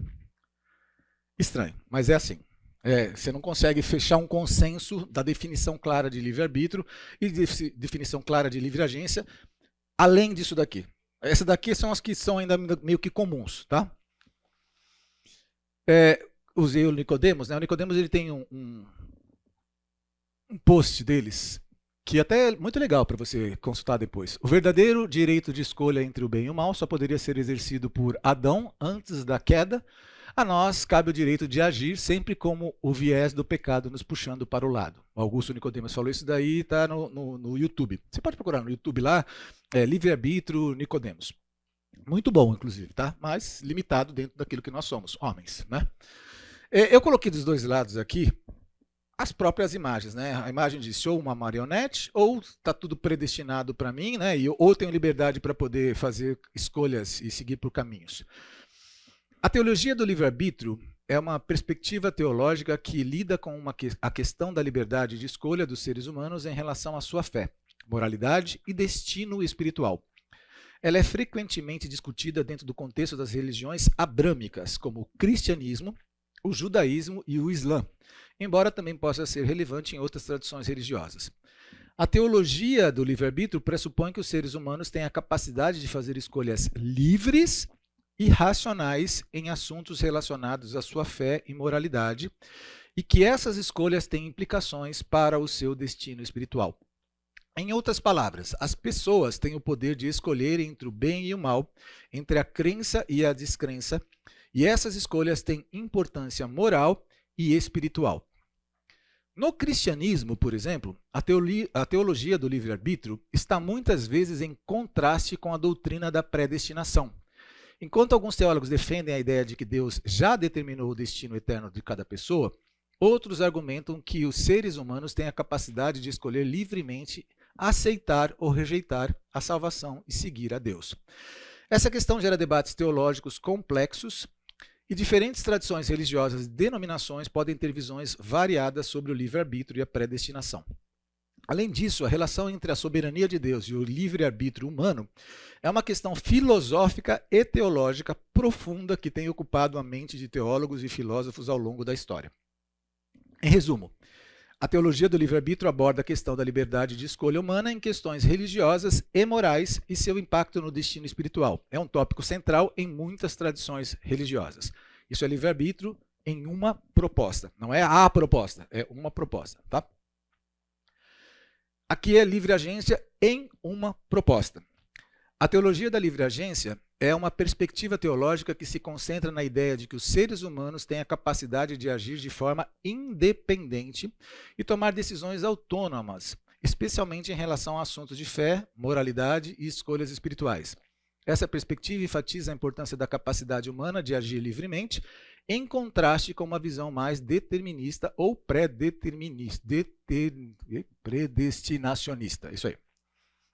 Estranho, mas é assim. Você não consegue fechar um consenso da definição clara de livre-arbítrio e definição clara de livre-agência, além disso daqui. Essas daqui são as que são ainda meio que comuns, tá? Usei o Nicodemos, né? O Nicodemos ele tem um post deles que até é muito legal para você consultar depois. O verdadeiro direito de escolha entre o bem e o mal só poderia ser exercido por Adão antes da queda. A nós cabe o direito de agir sempre como o viés do pecado nos puxando para o lado. O Augusto Nicodemos falou isso daí, está no YouTube. Você pode procurar no YouTube lá, livre-arbítrio Nicodemos. Muito bom, inclusive, tá? Mas limitado dentro daquilo que nós somos, homens, né? Eu coloquei dos dois lados aqui as próprias imagens, né? A imagem de sou uma marionete ou está tudo predestinado para mim, né? Ou tenho liberdade para poder fazer escolhas e seguir por caminhos. A teologia do livre-arbítrio é uma perspectiva teológica que lida com a questão da liberdade de escolha dos seres humanos em relação à sua fé, moralidade e destino espiritual. Ela é frequentemente discutida dentro do contexto das religiões abrâmicas, como o cristianismo, o judaísmo e o islã, embora também possa ser relevante em outras tradições religiosas. A teologia do livre-arbítrio pressupõe que os seres humanos têm a capacidade de fazer escolhas livres e racionais em assuntos relacionados à sua fé e moralidade, e que essas escolhas têm implicações para o seu destino espiritual. Em outras palavras, as pessoas têm o poder de escolher entre o bem e o mal, entre a crença e a descrença, e essas escolhas têm importância moral e espiritual. No cristianismo, por exemplo, a teologia do livre-arbítrio está muitas vezes em contraste com a doutrina da predestinação. Enquanto alguns teólogos defendem a ideia de que Deus já determinou o destino eterno de cada pessoa, outros argumentam que os seres humanos têm a capacidade de escolher livremente aceitar ou rejeitar a salvação e seguir a Deus. Essa questão gera debates teológicos complexos e diferentes tradições religiosas e denominações podem ter visões variadas sobre o livre-arbítrio e a predestinação. Além disso, a relação entre a soberania de Deus e o livre-arbítrio humano é uma questão filosófica e teológica profunda que tem ocupado a mente de teólogos e filósofos ao longo da história. Em resumo, a teologia do livre-arbítrio aborda a questão da liberdade de escolha humana em questões religiosas e morais e seu impacto no destino espiritual. É um tópico central em muitas tradições religiosas. Isso é livre-arbítrio em uma proposta. Não é a proposta, é uma proposta, tá? Aqui é livre-agência em uma proposta. A teologia da livre-agência é uma perspectiva teológica que se concentra na ideia de que os seres humanos têm a capacidade de agir de forma independente e tomar decisões autônomas, especialmente em relação a assuntos de fé, moralidade e escolhas espirituais. Essa perspectiva enfatiza a importância da capacidade humana de agir livremente, em contraste com uma visão mais determinista ou predestinacionista. Isso aí.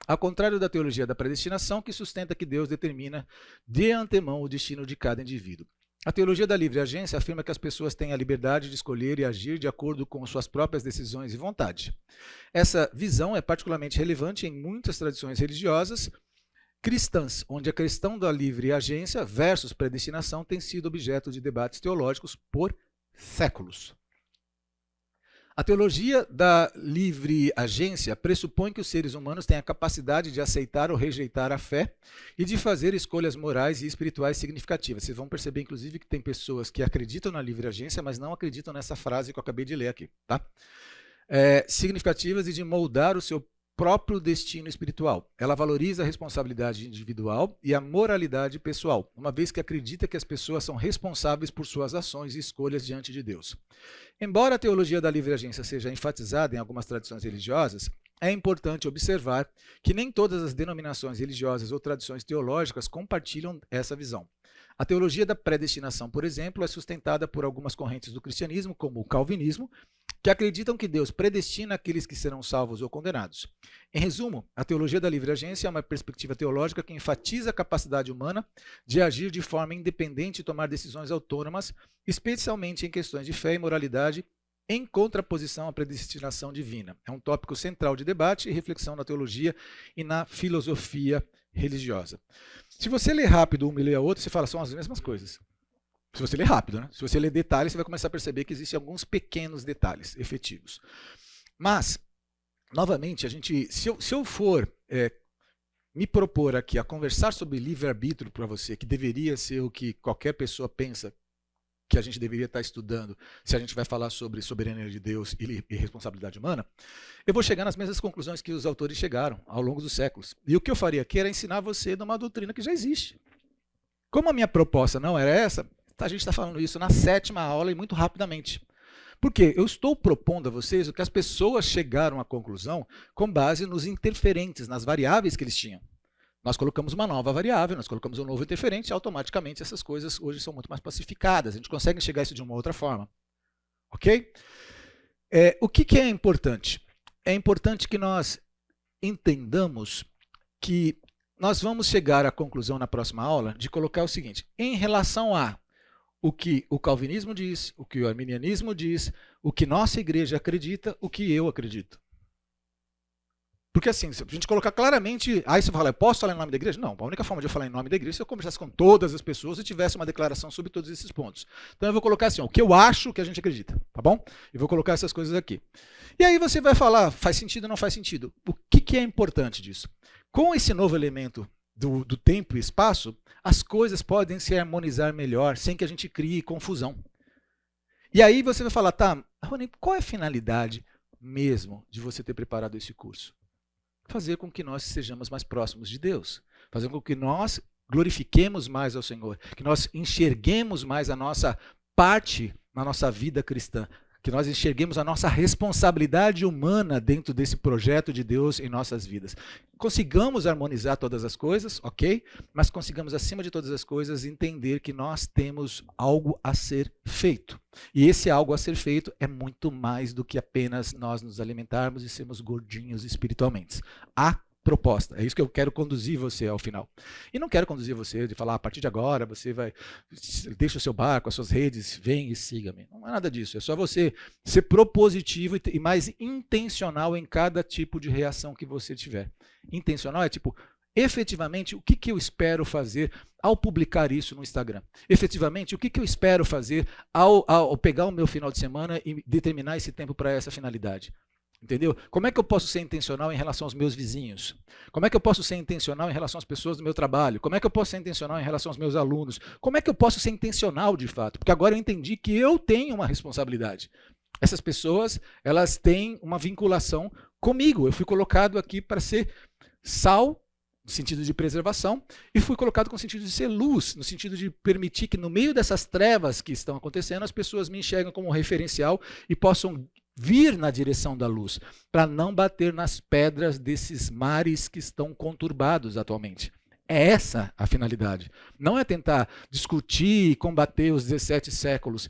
Ao contrário da teologia da predestinação, que sustenta que Deus determina de antemão o destino de cada indivíduo. A teologia da livre agência afirma que as pessoas têm a liberdade de escolher e agir de acordo com suas próprias decisões e vontade. Essa visão é particularmente relevante em muitas tradições religiosas cristãs, onde a questão da livre agência versus predestinação tem sido objeto de debates teológicos por séculos. A teologia da livre agência pressupõe que os seres humanos têm a capacidade de aceitar ou rejeitar a fé e de fazer escolhas morais e espirituais significativas. Vocês vão perceber, inclusive, que tem pessoas que acreditam na livre agência, mas não acreditam nessa frase que eu acabei de ler aqui, tá? significativas e de moldar o seu próprio destino espiritual. Ela valoriza a responsabilidade individual e a moralidade pessoal, uma vez que acredita que as pessoas são responsáveis por suas ações e escolhas diante de Deus. Embora a teologia da livre agência seja enfatizada em algumas tradições religiosas, é importante observar que nem todas as denominações religiosas ou tradições teológicas compartilham essa visão. A teologia da predestinação, por exemplo, é sustentada por algumas correntes do cristianismo, como o calvinismo, que acreditam que Deus predestina aqueles que serão salvos ou condenados. Em resumo, a teologia da livre agência é uma perspectiva teológica que enfatiza a capacidade humana de agir de forma independente e tomar decisões autônomas, especialmente em questões de fé e moralidade, em contraposição à predestinação divina. É um tópico central de debate e reflexão na teologia e na filosofia religiosa. Se você ler rápido uma e ler a outra, você fala, são as mesmas coisas. Se você ler rápido, né? Se você ler detalhes, você vai começar a perceber que existem alguns pequenos detalhes efetivos. Mas, novamente, se eu for me propor aqui a conversar sobre livre-arbítrio para você, que deveria ser o que qualquer pessoa pensa que a gente deveria estar estudando, se a gente vai falar sobre soberania de Deus e responsabilidade humana, eu vou chegar nas mesmas conclusões que os autores chegaram ao longo dos séculos. E o que eu faria aqui era ensinar você de uma doutrina que já existe. Como a minha proposta não era essa, a gente está falando isso na 7ª aula e muito rapidamente. Porque eu estou propondo a vocês o que as pessoas chegaram à conclusão com base nos interferentes, nas variáveis que eles tinham. Nós colocamos uma nova variável, nós colocamos um novo interferente e automaticamente essas coisas hoje são muito mais pacificadas. A gente consegue enxergar isso de uma outra forma. Ok? O que é importante? É importante que nós entendamos que nós vamos chegar à conclusão na próxima aula de colocar o seguinte, em relação a o que o calvinismo diz, o que o arminianismo diz, o que nossa igreja acredita, o que eu acredito. Porque assim, se a gente colocar claramente, aí você fala, eu posso falar em nome da igreja? Não, a única forma de eu falar em nome da igreja é se eu conversasse com todas as pessoas e tivesse uma declaração sobre todos esses pontos. Então eu vou colocar assim, o que eu acho que a gente acredita, tá bom? E vou colocar essas coisas aqui. E aí você vai falar, faz sentido ou não faz sentido? O que é importante disso? Com esse novo elemento do tempo e espaço, as coisas podem se harmonizar melhor, sem que a gente crie confusão. E aí você vai falar, tá, Rony, qual é a finalidade mesmo de você ter preparado esse curso? Fazer com que nós sejamos mais próximos de Deus. Fazer com que nós glorifiquemos mais ao Senhor. Que nós enxerguemos mais a nossa parte na nossa vida cristã. Que nós enxerguemos a nossa responsabilidade humana dentro desse projeto de Deus em nossas vidas. Consigamos harmonizar todas as coisas, ok? Mas consigamos, acima de todas as coisas, entender que nós temos algo a ser feito. E esse algo a ser feito é muito mais do que apenas nós nos alimentarmos e sermos gordinhos espiritualmente. A proposta, é isso que eu quero conduzir você ao final. E não quero conduzir você de falar, a partir de agora, você vai, deixa o seu barco, as suas redes, vem e siga-me. Não é nada disso, é só você ser propositivo e mais intencional em cada tipo de reação que você tiver. Intencional é tipo, efetivamente, o que eu espero fazer ao publicar isso no Instagram? Efetivamente, o que eu espero fazer ao pegar o meu final de semana e determinar esse tempo para essa finalidade? Entendeu? Como é que eu posso ser intencional em relação aos meus vizinhos? Como é que eu posso ser intencional em relação às pessoas do meu trabalho? Como é que eu posso ser intencional em relação aos meus alunos? Como é que eu posso ser intencional de fato? Porque agora eu entendi que eu tenho uma responsabilidade. Essas pessoas, elas têm uma vinculação comigo. Eu fui colocado aqui para ser sal, no sentido de preservação, e fui colocado com o sentido de ser luz, no sentido de permitir que no meio dessas trevas que estão acontecendo, as pessoas me enxergam como referencial e possam vir na direção da luz, para não bater nas pedras desses mares que estão conturbados atualmente. É essa a finalidade. Não é tentar discutir e combater os 17 séculos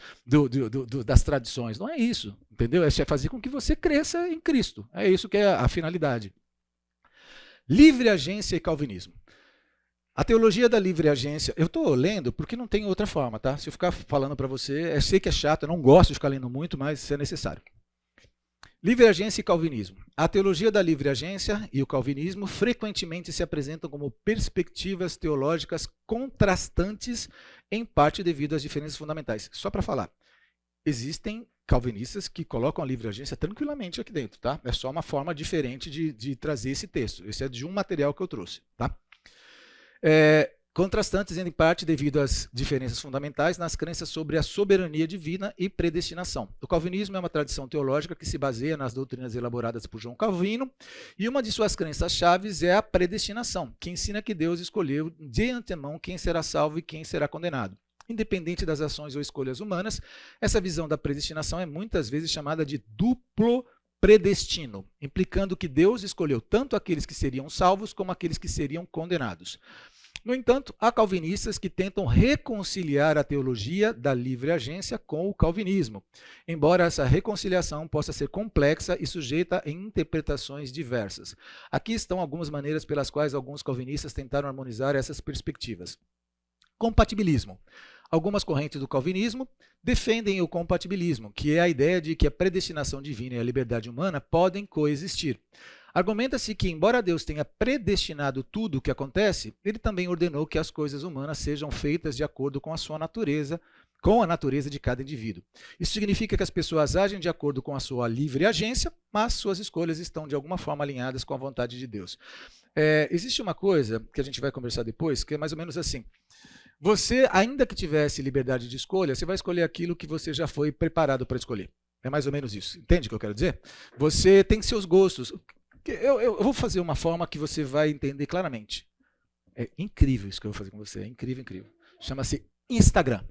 das tradições. Não é isso, entendeu? É fazer com que você cresça em Cristo. É isso que é a finalidade. Livre agência e calvinismo. A teologia da livre agência, eu estou lendo porque não tem outra forma, tá? Se eu ficar falando para você, eu sei que é chato, eu não gosto de ficar lendo muito, mas isso é necessário. Livre agência e calvinismo. A teologia da livre agência e o calvinismo frequentemente se apresentam como perspectivas teológicas contrastantes, em parte devido às diferenças fundamentais. Só para falar, existem calvinistas que colocam a livre agência tranquilamente aqui dentro, tá? É só uma forma diferente de trazer esse texto. Esse é de um material que eu trouxe, tá? contrastantes em parte devido às diferenças fundamentais nas crenças sobre a soberania divina e predestinação. O calvinismo é uma tradição teológica que se baseia nas doutrinas elaboradas por João Calvino, e uma de suas crenças chaves é a predestinação, que ensina que Deus escolheu de antemão quem será salvo e quem será condenado. Independente das ações ou escolhas humanas, essa visão da predestinação é muitas vezes chamada de duplo predestino, implicando que Deus escolheu tanto aqueles que seriam salvos como aqueles que seriam condenados. No entanto, há calvinistas que tentam reconciliar a teologia da livre agência com o calvinismo, embora essa reconciliação possa ser complexa e sujeita a interpretações diversas. Aqui estão algumas maneiras pelas quais alguns calvinistas tentaram harmonizar essas perspectivas. Compatibilismo. Algumas correntes do calvinismo defendem o compatibilismo, que é a ideia de que a predestinação divina e a liberdade humana podem coexistir. Argumenta-se que, embora Deus tenha predestinado tudo o que acontece, ele também ordenou que as coisas humanas sejam feitas de acordo com a sua natureza, com a natureza de cada indivíduo. Isso significa que as pessoas agem de acordo com a sua livre agência, mas suas escolhas estão de alguma forma alinhadas com a vontade de Deus. Existe uma coisa que a gente vai conversar depois, que é mais ou menos assim. Você, ainda que tivesse liberdade de escolha, você vai escolher aquilo que você já foi preparado para escolher. É mais ou menos isso. Entende o que eu quero dizer? Você tem seus gostos. Eu vou fazer uma forma que você vai entender claramente. É incrível isso que eu vou fazer com você. É incrível, incrível. Chama-se Instagram.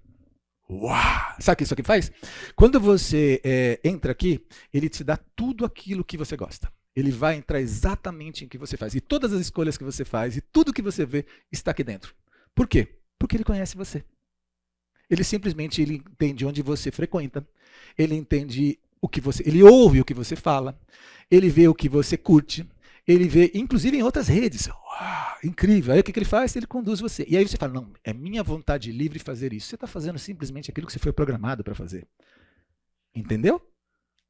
Uau! Sabe o que isso aqui faz? Quando você entra aqui, ele te dá tudo aquilo que você gosta. Ele vai entrar exatamente em que você faz. E todas as escolhas que você faz e tudo que você vê está aqui dentro. Por quê? Porque ele conhece você. Ele simplesmente entende onde você frequenta. Ele entende ele ouve o que você fala. Ele vê o que você curte. Ele vê, inclusive, em outras redes. Uau, incrível. Aí o que ele faz? Ele conduz você. E aí você fala, não, é minha vontade livre fazer isso. Você está fazendo simplesmente aquilo que você foi programado para fazer. Entendeu?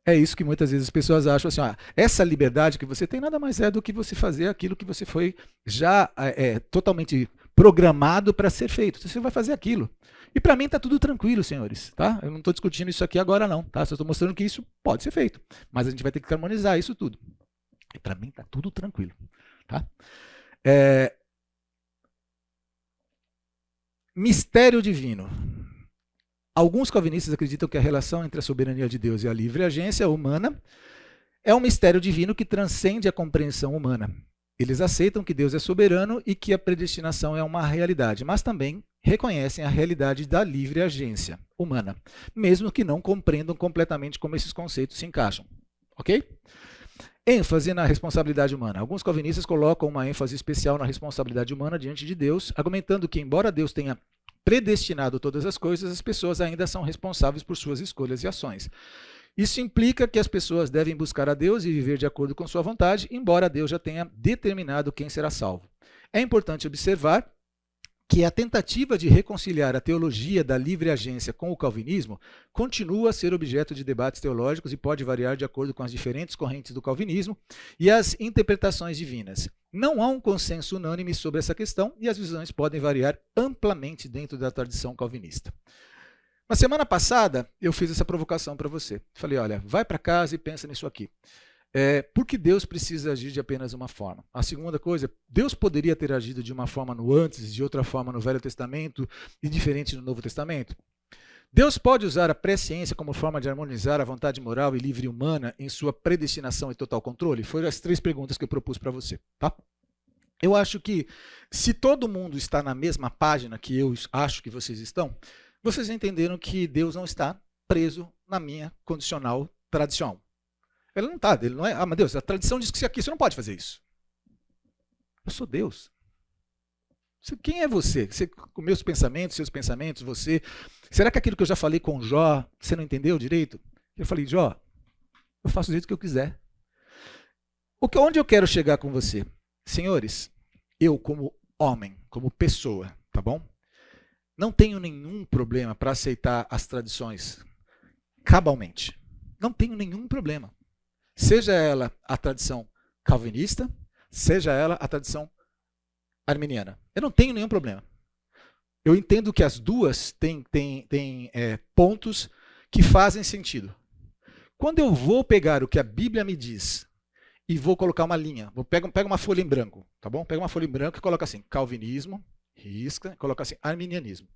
É isso que muitas vezes as pessoas acham assim, essa liberdade que você tem nada mais é do que você fazer aquilo que você foi já totalmente programado para ser feito. Você vai fazer aquilo. E para mim está tudo tranquilo, senhores. Tá? Eu não estou discutindo isso aqui agora não. Tá? Só estou mostrando que isso pode ser feito. Mas a gente vai ter que harmonizar isso tudo. E para mim está tudo tranquilo. Tá? Mistério divino. Alguns calvinistas acreditam que a relação entre a soberania de Deus e a livre agência humana é um mistério divino que transcende a compreensão humana. Eles aceitam que Deus é soberano e que a predestinação é uma realidade, mas também reconhecem a realidade da livre agência humana, mesmo que não compreendam completamente como esses conceitos se encaixam. Ok? ênfase na responsabilidade humana. Alguns calvinistas colocam uma ênfase especial na responsabilidade humana diante de Deus, argumentando que, embora Deus tenha predestinado todas as coisas, as pessoas ainda são responsáveis por suas escolhas e ações. Isso implica que as pessoas devem buscar a Deus e viver de acordo com sua vontade, embora Deus já tenha determinado quem será salvo. É importante observar que a tentativa de reconciliar a teologia da livre agência com o calvinismo continua a ser objeto de debates teológicos e pode variar de acordo com as diferentes correntes do calvinismo e as interpretações divinas. Não há um consenso unânime sobre essa questão e as visões podem variar amplamente dentro da tradição calvinista. Na semana passada, eu fiz essa provocação para você. Falei, olha, vai para casa e pensa nisso aqui. Por que Deus precisa agir de apenas uma forma? A segunda coisa, Deus poderia ter agido de uma forma no antes, de outra forma no Velho Testamento e diferente no Novo Testamento? Deus pode usar a presciência como forma de harmonizar a vontade moral e livre humana em sua predestinação e total controle? Foram as 3 perguntas que eu propus para você. Tá? Eu acho que se todo mundo está na mesma página que eu acho que vocês estão, vocês entenderam que Deus não está preso na minha condicional tradição. Ele não está, ele não é. Ah, mas Deus, a tradição diz que aqui você não pode fazer isso. Eu sou Deus. Quem é você? Com meus pensamentos, seus pensamentos, você. Será que aquilo que eu já falei com Jó, você não entendeu direito? Eu falei, Jó, eu faço do jeito que eu quiser. Onde eu quero chegar com você? Senhores, eu como homem, como pessoa, tá bom? Não tenho nenhum problema para aceitar as tradições cabalmente. Não tenho nenhum problema. Seja ela a tradição calvinista, seja ela a tradição arminiana. Eu não tenho nenhum problema. Eu entendo que as duas têm pontos que fazem sentido. Quando eu vou pegar o que a Bíblia me diz e vou colocar uma linha, pego uma folha em branco, tá bom? Pego uma folha em branco e coloco assim, calvinismo risca, coloca assim, arminianismo.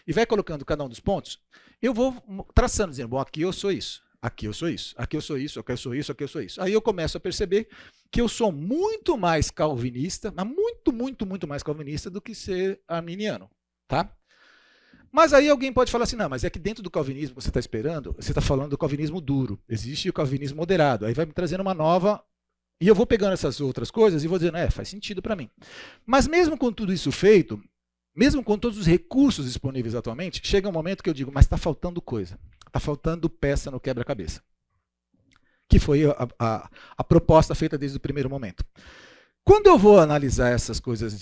E vai colocando cada um dos pontos, eu vou traçando, dizendo, bom, aqui eu sou isso, aqui eu sou isso, aqui eu sou isso, aqui eu sou isso, aqui eu sou isso. Aí eu começo a perceber que eu sou muito mais calvinista, mas muito mais calvinista do que ser arminiano, tá? Mas aí alguém pode falar assim, não, mas é que dentro do calvinismo que você está esperando, você está falando do calvinismo duro, existe o calvinismo moderado, aí vai me trazendo uma nova, e eu vou pegando essas outras coisas e vou dizendo, faz sentido para mim. Mas mesmo com tudo isso feito, mesmo com todos os recursos disponíveis atualmente, chega um momento que eu digo, mas está faltando coisa, está faltando peça no quebra-cabeça. Que foi a proposta feita desde o primeiro momento. Quando eu vou analisar essas coisas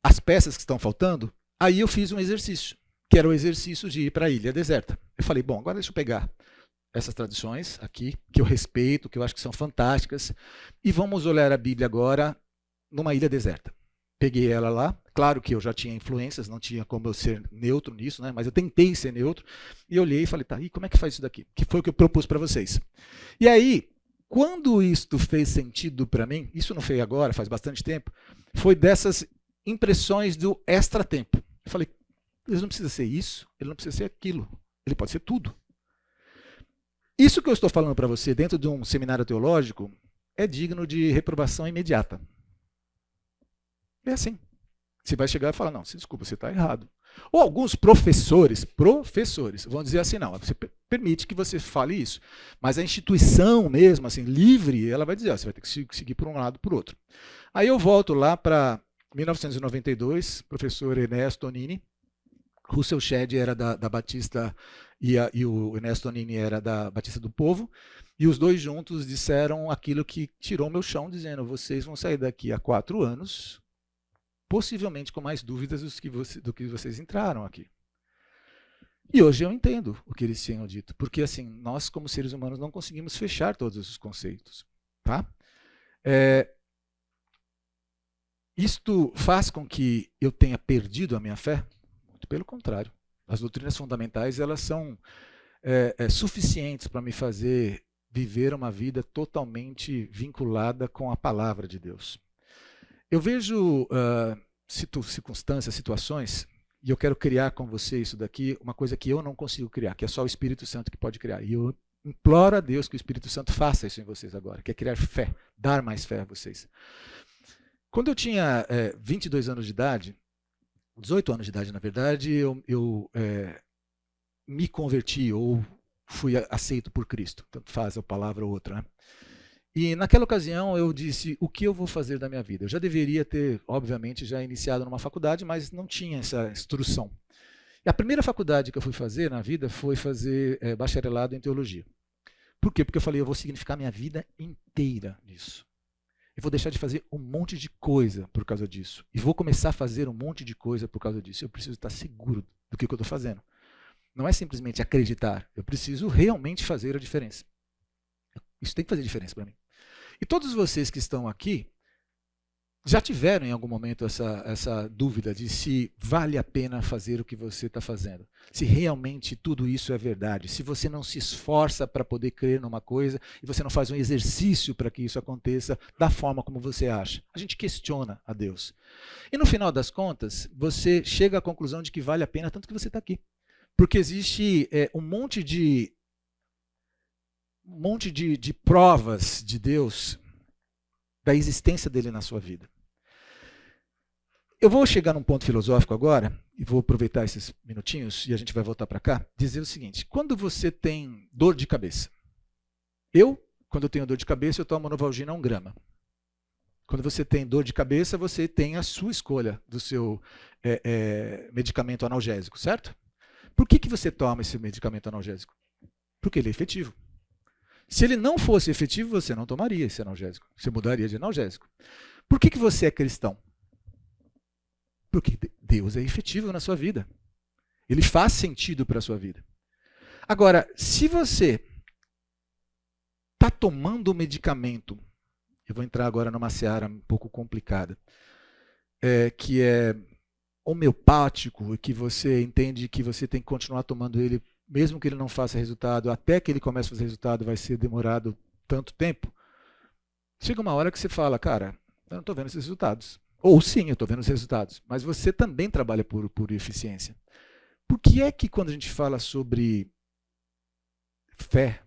as peças que estão faltando, aí eu fiz um exercício, que era o exercício de ir para a ilha deserta. Eu falei, bom, agora deixa eu pegar essas tradições aqui, que eu respeito, que eu acho que são fantásticas, e vamos olhar a Bíblia agora numa ilha deserta. Peguei ela lá, claro que eu já tinha influências, não tinha como eu ser neutro nisso, né? Mas eu tentei ser neutro, e olhei e falei, tá, e como é que faz isso daqui? Que foi o que eu propus para vocês. E aí, quando isto fez sentido para mim, isso não foi agora, faz bastante tempo, foi dessas impressões do extra-tempo. Eu falei, ele não precisa ser isso, ele não precisa ser aquilo, ele pode ser tudo. Isso que eu estou falando para você dentro de um seminário teológico é digno de reprovação imediata. É assim. Você vai chegar e falar, não, desculpa, você está errado. Ou alguns professores vão dizer assim, não, você permite que você fale isso. Mas a instituição mesmo, assim, livre, ela vai dizer, você vai ter que seguir por um lado e por outro. Aí eu volto lá para 1992, professor Ernesto Tonini, Russell Shedd era da Batista e o Ernesto Tonini era da Batista do Povo, e os dois juntos disseram aquilo que tirou meu chão, dizendo, vocês vão sair daqui a 4 anos, possivelmente com mais dúvidas do que vocês entraram aqui. E hoje eu entendo o que eles tinham dito, porque assim, nós como seres humanos não conseguimos fechar todos os conceitos. Tá? Isto faz com que eu tenha perdido a minha fé? Muito pelo contrário. As doutrinas fundamentais elas são suficientes para me fazer viver uma vida totalmente vinculada com a palavra de Deus. Eu vejo circunstâncias, situações, e eu quero criar com você isso daqui, uma coisa que eu não consigo criar, que é só o Espírito Santo que pode criar. E eu imploro a Deus que o Espírito Santo faça isso em vocês agora, que é criar fé, dar mais fé a vocês. Quando eu tinha 22 anos de idade, 18 anos de idade, na verdade, eu me converti ou fui aceito por Cristo. Tanto faz a palavra ou outra, né? E naquela ocasião eu disse, o que eu vou fazer da minha vida? Eu já deveria ter, obviamente, já iniciado numa faculdade, mas não tinha essa instrução. E a primeira faculdade que eu fui fazer na vida foi fazer bacharelado em teologia. Por quê? Porque eu falei, eu vou significar minha vida inteira nisso. Eu vou deixar de fazer um monte de coisa por causa disso. E vou começar a fazer um monte de coisa por causa disso. Eu preciso estar seguro do que eu estou fazendo. Não é simplesmente acreditar. Eu preciso realmente fazer a diferença. Isso tem que fazer diferença para mim. E todos vocês que estão aqui já tiveram em algum momento essa dúvida de se vale a pena fazer o que você está fazendo. Se realmente tudo isso é verdade. Se você não se esforça para poder crer numa coisa e você não faz um exercício para que isso aconteça da forma como você acha. A gente questiona a Deus. E no final das contas, você chega à conclusão de que vale a pena tanto que você está aqui. Porque existe um monte de provas de Deus, da existência dele na sua vida. Eu vou chegar num ponto filosófico agora, e vou aproveitar esses minutinhos, e a gente vai voltar para cá, dizer o seguinte, quando você tem dor de cabeça, quando eu tenho dor de cabeça, eu tomo Novalgina 1 grama. Quando você tem dor de cabeça, você tem a sua escolha do seu medicamento analgésico, certo? Por que você toma esse medicamento analgésico? Porque ele é efetivo. Se ele não fosse efetivo, você não tomaria esse analgésico. Você mudaria de analgésico. Por que você é cristão? Porque Deus é efetivo na sua vida. Ele faz sentido para a sua vida. Agora, se você está tomando um medicamento, eu vou entrar agora numa seara um pouco complicada, que é homeopático, e que você entende que você tem que continuar tomando ele mesmo que ele não faça resultado, até que ele comece a fazer resultado, vai ser demorado tanto tempo. Chega uma hora que você fala, cara, eu não estou vendo esses resultados. Ou sim, eu estou vendo os resultados. Mas você também trabalha por eficiência. Por que é que quando a gente fala sobre fé,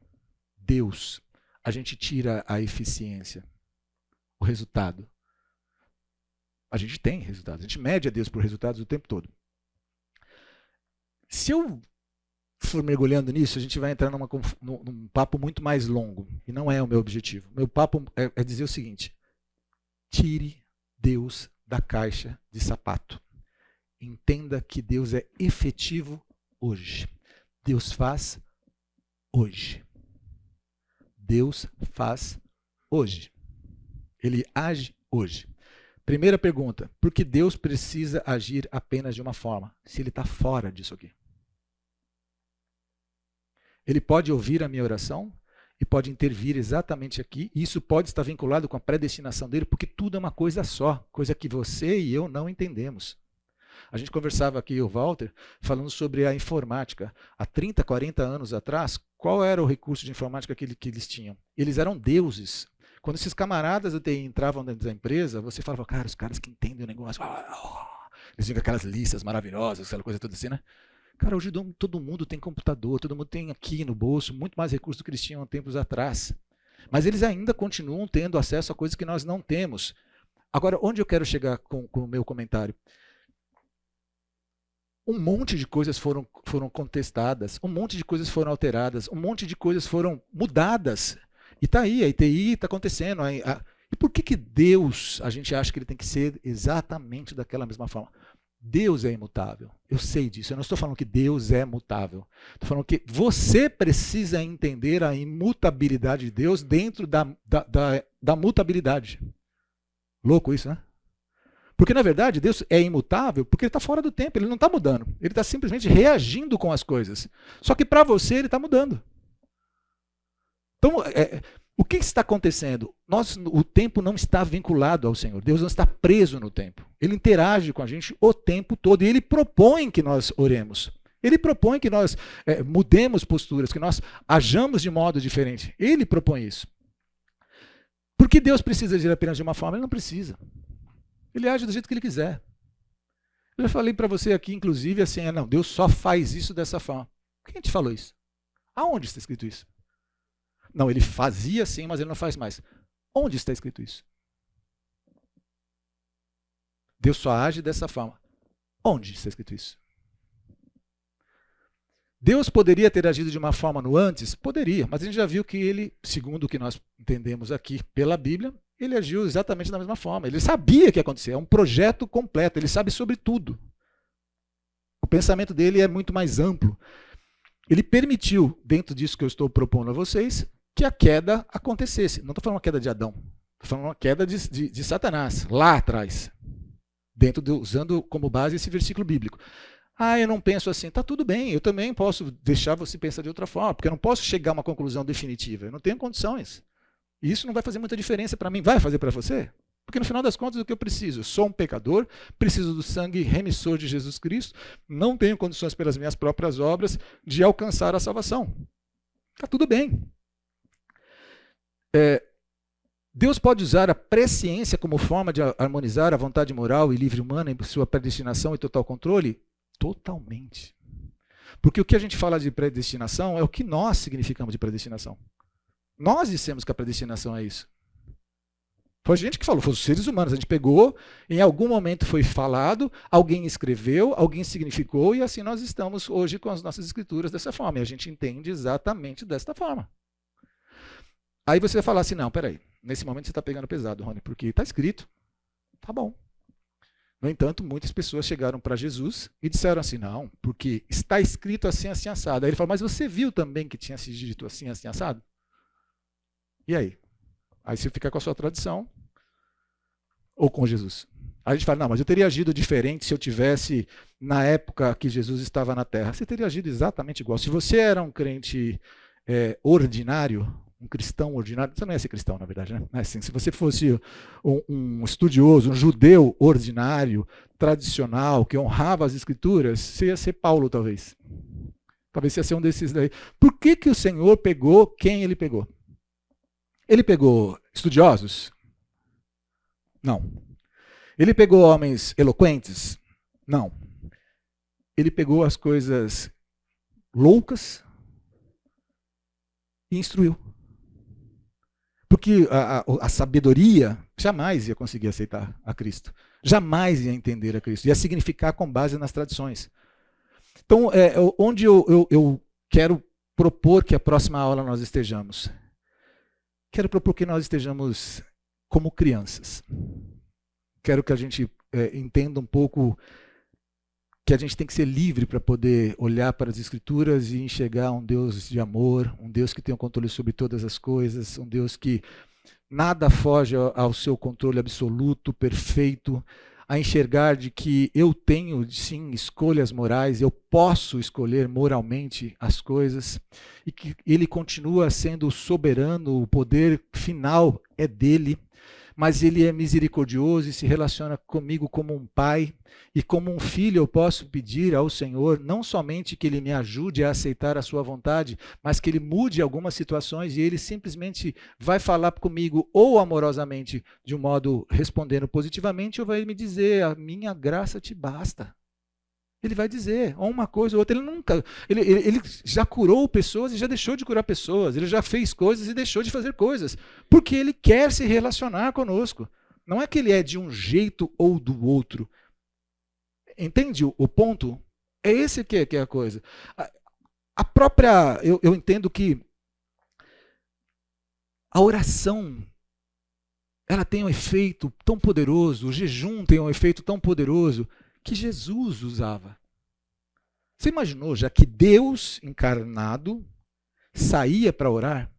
Deus, a gente tira a eficiência, o resultado? A gente tem resultados, a gente mede a Deus por resultados o tempo todo. Se eu for mergulhando nisso, a gente vai entrar num papo muito mais longo, e não é o meu objetivo. Meu papo é dizer o seguinte: tire Deus da caixa de sapato. Entenda que Deus é efetivo hoje. Deus faz hoje. Deus faz hoje. Ele age hoje. Primeira pergunta: por que Deus precisa agir apenas de uma forma, se ele está fora disso aqui? Ele pode ouvir a minha oração e pode intervir exatamente aqui, e isso pode estar vinculado com a predestinação dele, porque tudo é uma coisa só, coisa que você e eu não entendemos. A gente conversava aqui, o Walter, falando sobre a informática. Há 30, 40 anos atrás, qual era o recurso de informática que eles tinham? Eles eram deuses. Quando esses camaradas da TI entravam dentro da empresa, você falava, cara, os caras que entendem o negócio, eles vinham com aquelas listas maravilhosas, aquela coisa toda assim, né? Cara, hoje todo mundo tem computador, todo mundo tem aqui no bolso muito mais recursos do que eles tinham há tempos atrás. Mas eles ainda continuam tendo acesso a coisas que nós não temos. Agora, onde eu quero chegar com o meu comentário? Um monte de coisas foram contestadas, um monte de coisas foram alteradas, um monte de coisas foram mudadas. E está aí, a ITI está acontecendo. E por que Deus, a gente acha que ele tem que ser exatamente daquela mesma forma? Deus é imutável. Eu sei disso. Eu não estou falando que Deus é mutável. Estou falando que você precisa entender a imutabilidade de Deus dentro da mutabilidade. Louco isso, né? Porque, na verdade, Deus é imutável porque ele está fora do tempo. Ele não está mudando. Ele está simplesmente reagindo com as coisas. Só que para você ele está mudando. Então, o que está acontecendo? O tempo não está vinculado ao Senhor. Deus não está preso no tempo. Ele interage com a gente o tempo todo. E ele propõe que nós oremos. Ele propõe que nós mudemos posturas, que nós ajamos de modo diferente. Ele propõe isso. Por que Deus precisa agir apenas de uma forma? Ele não precisa. Ele age do jeito que ele quiser. Eu já falei para você aqui, inclusive, assim, não, Deus só faz isso dessa forma. Quem te falou isso? Aonde está escrito isso? Não, ele fazia assim, mas ele não faz mais. Onde está escrito isso? Deus só age dessa forma. Onde está escrito isso? Deus poderia ter agido de uma forma no antes? Poderia, mas a gente já viu que ele, segundo o que nós entendemos aqui pela Bíblia, ele agiu exatamente da mesma forma. Ele sabia o que ia acontecer, é um projeto completo, ele sabe sobre tudo. O pensamento dele é muito mais amplo. Ele permitiu, dentro disso que eu estou propondo a vocês, que a queda acontecesse. Não estou falando uma queda de Adão, estou falando uma queda de Satanás, lá atrás, usando como base esse versículo bíblico. Eu não penso assim, tá tudo bem, eu também posso deixar você pensar de outra forma, porque eu não posso chegar a uma conclusão definitiva, eu não tenho condições. E isso não vai fazer muita diferença para mim, vai fazer para você? Porque no final das contas o que eu preciso? Eu sou um pecador, preciso do sangue remissor de Jesus Cristo, não tenho condições pelas minhas próprias obras de alcançar a salvação. Tá tudo bem. Deus pode usar a presciência como forma de harmonizar a vontade moral e livre humana em sua predestinação e total controle? Totalmente. Porque o que a gente fala de predestinação é o que nós significamos de predestinação. Nós dissemos que a predestinação é isso. Foi a gente que falou, foram os seres humanos. A gente pegou, em algum momento foi falado, alguém escreveu, alguém significou, e assim nós estamos hoje com as nossas escrituras dessa forma. E a gente entende exatamente desta forma. Aí você vai falar assim, não, peraí, nesse momento você está pegando pesado, Rony, porque está escrito. Tá bom. No entanto, muitas pessoas chegaram para Jesus e disseram assim, não, porque está escrito assim, assim, assado. Aí ele falou, mas você viu também que tinha sido dito assim, assim, assado? E aí? Aí você fica com a sua tradição ou com Jesus. Aí a gente fala, não, mas eu teria agido diferente se eu tivesse na época que Jesus estava na Terra. Você teria agido exatamente igual. Se você era um crente ordinário, um cristão ordinário, você não ia ser cristão, na verdade, né? Assim, se você fosse um estudioso, um judeu ordinário, tradicional, que honrava as escrituras, você ia ser Paulo, talvez. Talvez você ia ser um desses daí. Por que o Senhor pegou quem ele pegou? Ele pegou estudiosos? Não. Ele pegou homens eloquentes? Não. Ele pegou as coisas loucas e instruiu. Porque a sabedoria jamais ia conseguir aceitar a Cristo. Jamais ia entender a Cristo. Ia significar com base nas tradições. Então, onde eu quero propor que a próxima aula nós estejamos? Quero propor que nós estejamos como crianças. Quero que a gente entenda um pouco que a gente tem que ser livre para poder olhar para as Escrituras e enxergar um Deus de amor, um Deus que tem o controle sobre todas as coisas, um Deus que nada foge ao seu controle absoluto, perfeito, a enxergar de que eu tenho, sim, escolhas morais, eu posso escolher moralmente as coisas, e que ele continua sendo soberano, o poder final é dele, mas ele é misericordioso e se relaciona comigo como um pai, e como um filho eu posso pedir ao Senhor, não somente que ele me ajude a aceitar a sua vontade, mas que ele mude algumas situações e ele simplesmente vai falar comigo ou amorosamente, de um modo respondendo positivamente, ou vai me dizer, a minha graça te basta. Ele vai dizer, ou uma coisa ou outra. Ele já curou pessoas e já deixou de curar pessoas. Ele já fez coisas e deixou de fazer coisas. Porque ele quer se relacionar conosco. Não é que ele é de um jeito ou do outro. Entende o ponto? É esse que é a coisa. A própria... Eu entendo que a oração ela tem um efeito tão poderoso, o jejum tem um efeito tão poderoso, que Jesus usava. Você imaginou já que Deus encarnado saía para orar?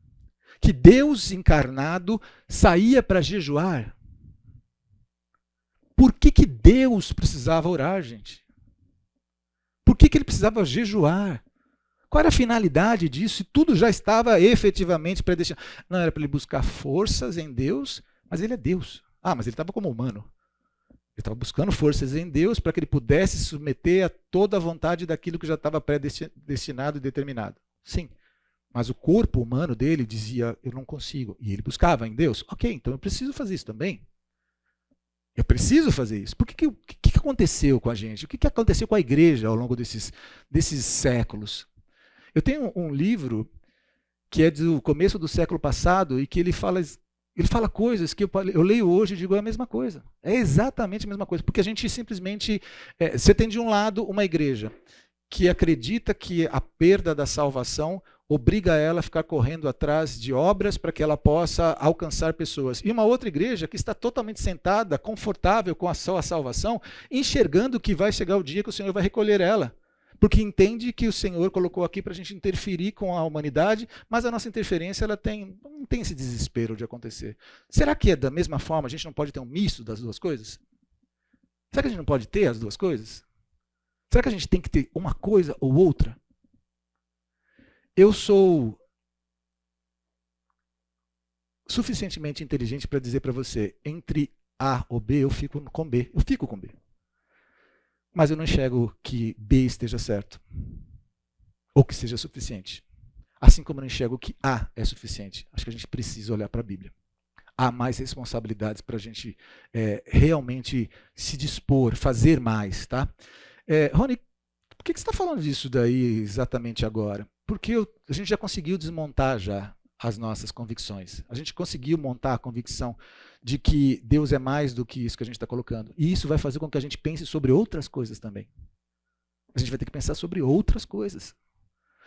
Que Deus encarnado saía para jejuar? Por que Deus precisava orar, gente? Por que ele precisava jejuar? Qual era a finalidade disso? Se tudo já estava efetivamente predestinado. Não, era para ele buscar forças em Deus, mas ele é Deus. Mas ele estava como humano. Ele estava buscando forças em Deus para que ele pudesse se submeter a toda a vontade daquilo que já estava predestinado e determinado. Sim, mas o corpo humano dele dizia, eu não consigo. E ele buscava em Deus. Ok, então eu preciso fazer isso também. Eu preciso fazer isso. O que aconteceu com a gente? O que aconteceu com a igreja ao longo desses séculos? Eu tenho um livro que é do começo do século passado e que ele fala coisas que eu leio hoje e digo é a mesma coisa. É exatamente a mesma coisa. Porque a gente simplesmente... você tem de um lado uma igreja que acredita que a perda da salvação obriga ela a ficar correndo atrás de obras para que ela possa alcançar pessoas. E uma outra igreja que está totalmente sentada, confortável com a sua salvação, enxergando que vai chegar o dia que o Senhor vai recolher ela. Porque entende que o Senhor colocou aqui para a gente interferir com a humanidade, mas a nossa interferência não tem esse desespero de acontecer. Será que da mesma forma a gente não pode ter um misto das duas coisas? Será que a gente não pode ter as duas coisas? Será que a gente tem que ter uma coisa ou outra? Eu sou suficientemente inteligente para dizer para você, entre A ou B, eu fico com B. Eu fico com B. Mas eu não enxergo que B esteja certo. Ou que seja suficiente. Assim como eu não enxergo que A é suficiente. Acho que a gente precisa olhar para a Bíblia. Há mais responsabilidades para a gente realmente se dispor, fazer mais. Tá? Rony, por que você está falando disso daí exatamente agora? Porque a gente já conseguiu desmontar já as nossas convicções. A gente conseguiu montar a convicção de que Deus é mais do que isso que a gente está colocando. E isso vai fazer com que a gente pense sobre outras coisas também. A gente vai ter que pensar sobre outras coisas.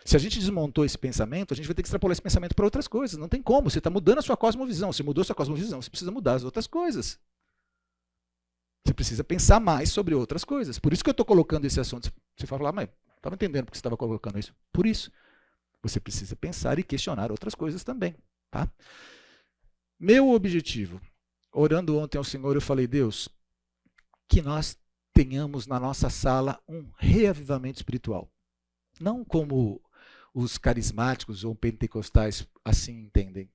Se a gente desmontou esse pensamento, a gente vai ter que extrapolar esse pensamento para outras coisas. Não tem como. Você está mudando a sua cosmovisão. Se mudou a sua cosmovisão, você precisa mudar as outras coisas. Você precisa pensar mais sobre outras coisas. Por isso que eu estou colocando esse assunto. Você fala, mas estava entendendo porque você estava colocando isso. Por isso. Você precisa pensar e questionar outras coisas também. Tá? Meu objetivo, orando ontem ao Senhor, eu falei, Deus, que nós tenhamos na nossa sala um reavivamento espiritual. Não como os carismáticos ou pentecostais assim entendem,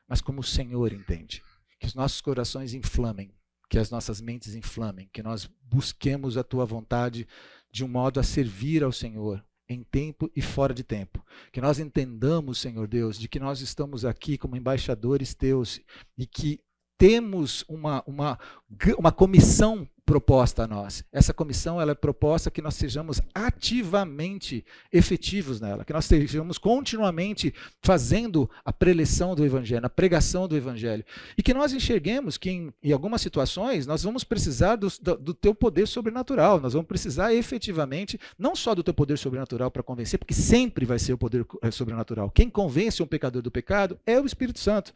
mas como o Senhor entende. Que os nossos corações inflamem, que as nossas mentes inflamem, que nós busquemos a Tua vontade de um modo a servir ao Senhor, em tempo e fora de tempo. Que nós entendamos, Senhor Deus, de que nós estamos aqui como embaixadores Teus e que temos uma comissão proposta a nós. Essa comissão ela é proposta que nós sejamos ativamente efetivos nela, que nós estejamos continuamente fazendo a preleção do Evangelho, a pregação do Evangelho. E que nós enxerguemos que em algumas situações nós vamos precisar do teu poder sobrenatural, nós vamos precisar efetivamente, não só do teu poder sobrenatural para convencer, porque sempre vai ser o poder sobrenatural. Quem convence um pecador do pecado é o Espírito Santo.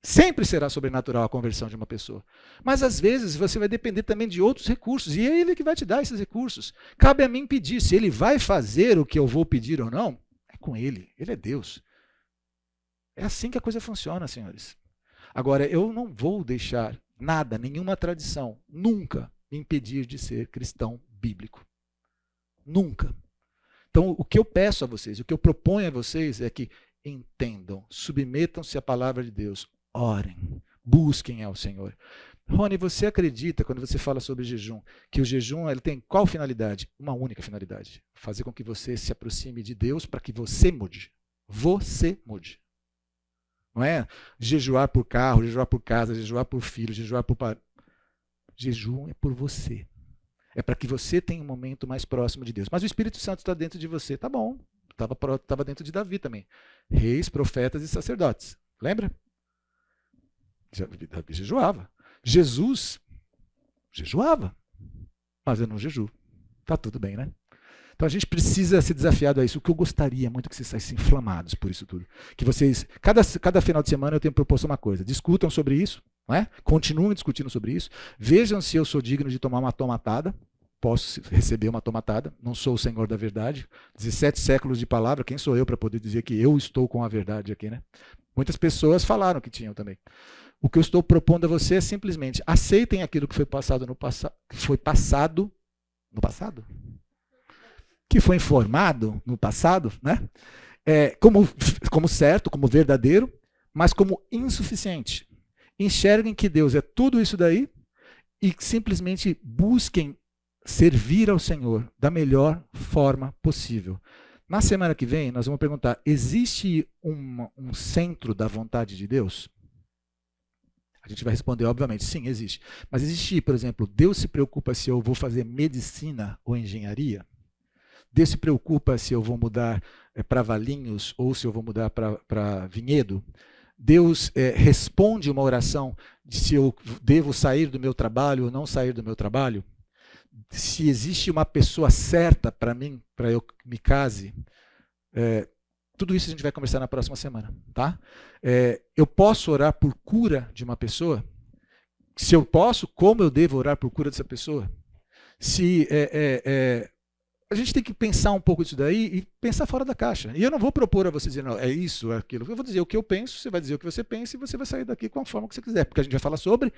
Sempre será sobrenatural a conversão de uma pessoa. Mas às vezes você vai depender também de outros recursos. E é Ele que vai te dar esses recursos. Cabe a mim pedir. Se Ele vai fazer o que eu vou pedir ou não, é com Ele. Ele é Deus. É assim que a coisa funciona, senhores. Agora, eu não vou deixar nada, nenhuma tradição, nunca me impedir de ser cristão bíblico. Nunca. Então, o que eu peço a vocês, o que eu proponho a vocês é que entendam, submetam-se à palavra de Deus. Orem, busquem ao Senhor. Rony, você acredita, quando você fala sobre jejum, que o jejum ele tem qual finalidade? Uma única finalidade. Fazer com que você se aproxime de Deus para que você mude. Você mude. Não é jejuar por carro, jejuar por casa, jejuar por filho, jejuar por pai. Jejum é por você. É para que você tenha um momento mais próximo de Deus. Mas o Espírito Santo está dentro de você. Tá bom. Estava dentro de Davi também. Reis, profetas e sacerdotes. Lembra? Davi jejuava. Jesus jejuava, mas eu não jejuo. Tá tudo bem, né? Então a gente precisa ser desafiado a isso. O que eu gostaria muito é que vocês saíssem inflamados por isso tudo. Que vocês, cada final de semana eu tenho proposto uma coisa. Discutam sobre isso, não é? Continuem discutindo sobre isso. Vejam se eu sou digno de tomar uma tomatada. Posso receber uma tomatada. Não sou o Senhor da verdade. 17 séculos de palavra. Quem sou eu para poder dizer que eu estou com a verdade aqui, né? Muitas pessoas falaram que tinham também. O que eu estou propondo a você é simplesmente aceitem aquilo que foi passado no passado, que foi informado no passado, né? Como certo, como verdadeiro, mas como insuficiente. Enxerguem que Deus é tudo isso daí e simplesmente busquem servir ao Senhor da melhor forma possível. Na semana que vem, nós vamos perguntar, existe um centro da vontade de Deus? A gente vai responder, obviamente, sim, existe. Mas existe, por exemplo, Deus se preocupa se eu vou fazer medicina ou engenharia? Deus se preocupa se eu vou mudar para Valinhos ou se eu vou mudar para Vinhedo? Deus responde uma oração de se eu devo sair do meu trabalho ou não sair do meu trabalho? Se existe uma pessoa certa para mim, para eu me case? Tudo isso a gente vai conversar na próxima semana, tá? Eu posso orar por cura de uma pessoa? Se eu posso, como eu devo orar por cura dessa pessoa? A gente tem que pensar um pouco disso daí e pensar fora da caixa. E eu não vou propor a você dizer, não, é isso, é aquilo. Eu vou dizer o que eu penso, você vai dizer o que você pensa e você vai sair daqui com a forma que você quiser, porque a gente vai falar sobre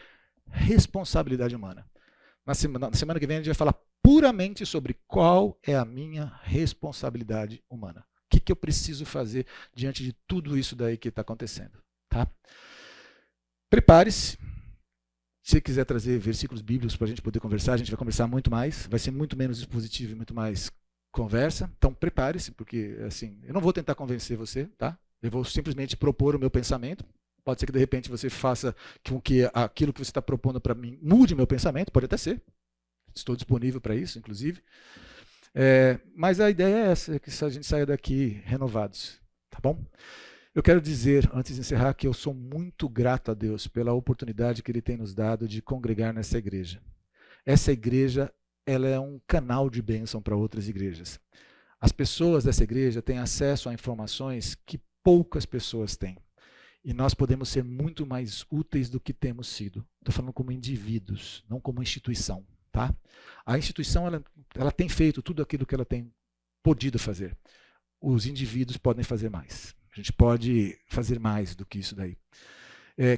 responsabilidade humana. Na semana que vem a gente vai falar puramente sobre qual é a minha responsabilidade humana. O que eu preciso fazer diante de tudo isso daí que está acontecendo? Tá? Prepare-se. Se quiser trazer versículos bíblicos para a gente poder conversar, a gente vai conversar muito mais. Vai ser muito menos expositivo e muito mais conversa. Então prepare-se, porque assim, eu não vou tentar convencer você, tá? Eu vou simplesmente propor o meu pensamento. Pode ser que de repente você faça com que aquilo que você está propondo para mim mude meu pensamento, pode até ser. Estou disponível para isso, inclusive. Mas a ideia é essa, que a gente saia daqui renovados, tá bom? Eu quero dizer, antes de encerrar, que eu sou muito grato a Deus pela oportunidade que Ele tem nos dado de congregar nessa igreja. Essa igreja, ela é um canal de bênção para outras igrejas. As pessoas dessa igreja têm acesso a informações que poucas pessoas têm. E nós podemos ser muito mais úteis do que temos sido. Estou falando como indivíduos, não como instituição. Tá? A instituição ela tem feito tudo aquilo que ela tem podido fazer. Os indivíduos podem fazer mais. A gente pode fazer mais do que isso daí.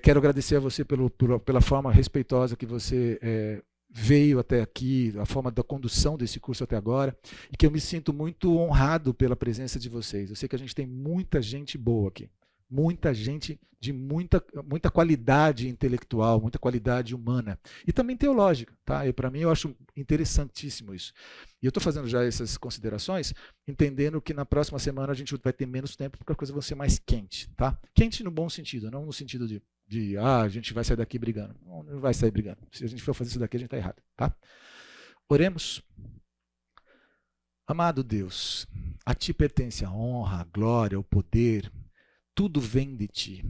Quero agradecer a você pela forma respeitosa que você veio até aqui, a forma da condução desse curso até agora, e que eu me sinto muito honrado pela presença de vocês. Eu sei que a gente tem muita gente boa aqui. muita gente de muita qualidade intelectual, muita qualidade humana e também teológica, tá? E para mim eu acho interessantíssimo isso. E eu estou fazendo já essas considerações, entendendo que na próxima semana a gente vai ter menos tempo porque as coisas vão ser mais quentes, tá? Quente no bom sentido, não no sentido de a gente vai sair daqui brigando. Não vai sair brigando. Se a gente for fazer isso daqui, a gente está errado, tá? Oremos. Amado Deus, a Ti pertence a honra, a glória, o poder, tudo vem de Ti.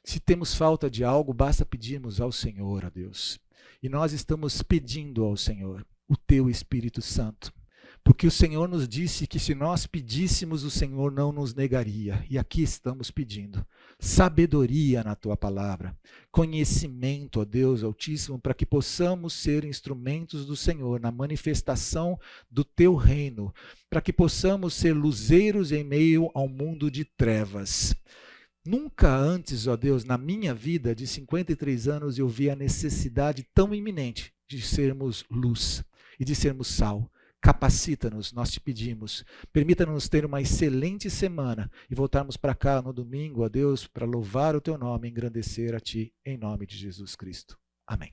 Se temos falta de algo, basta pedirmos ao Senhor, ó Deus. E nós estamos pedindo ao Senhor o Teu Espírito Santo. Porque o Senhor nos disse que se nós pedíssemos, o Senhor não nos negaria. E aqui estamos pedindo sabedoria na Tua palavra, conhecimento, ó Deus Altíssimo, para que possamos ser instrumentos do Senhor na manifestação do Teu reino, para que possamos ser luzeiros em meio ao mundo de trevas. Nunca antes, ó Deus, na minha vida de 53 anos, eu vi a necessidade tão iminente de sermos luz e de sermos sal. Capacita-nos, nós te pedimos. Permita-nos ter uma excelente semana e voltarmos para cá no domingo, ó Deus, para louvar o Teu nome e engrandecer a Ti, em nome de Jesus Cristo. Amém.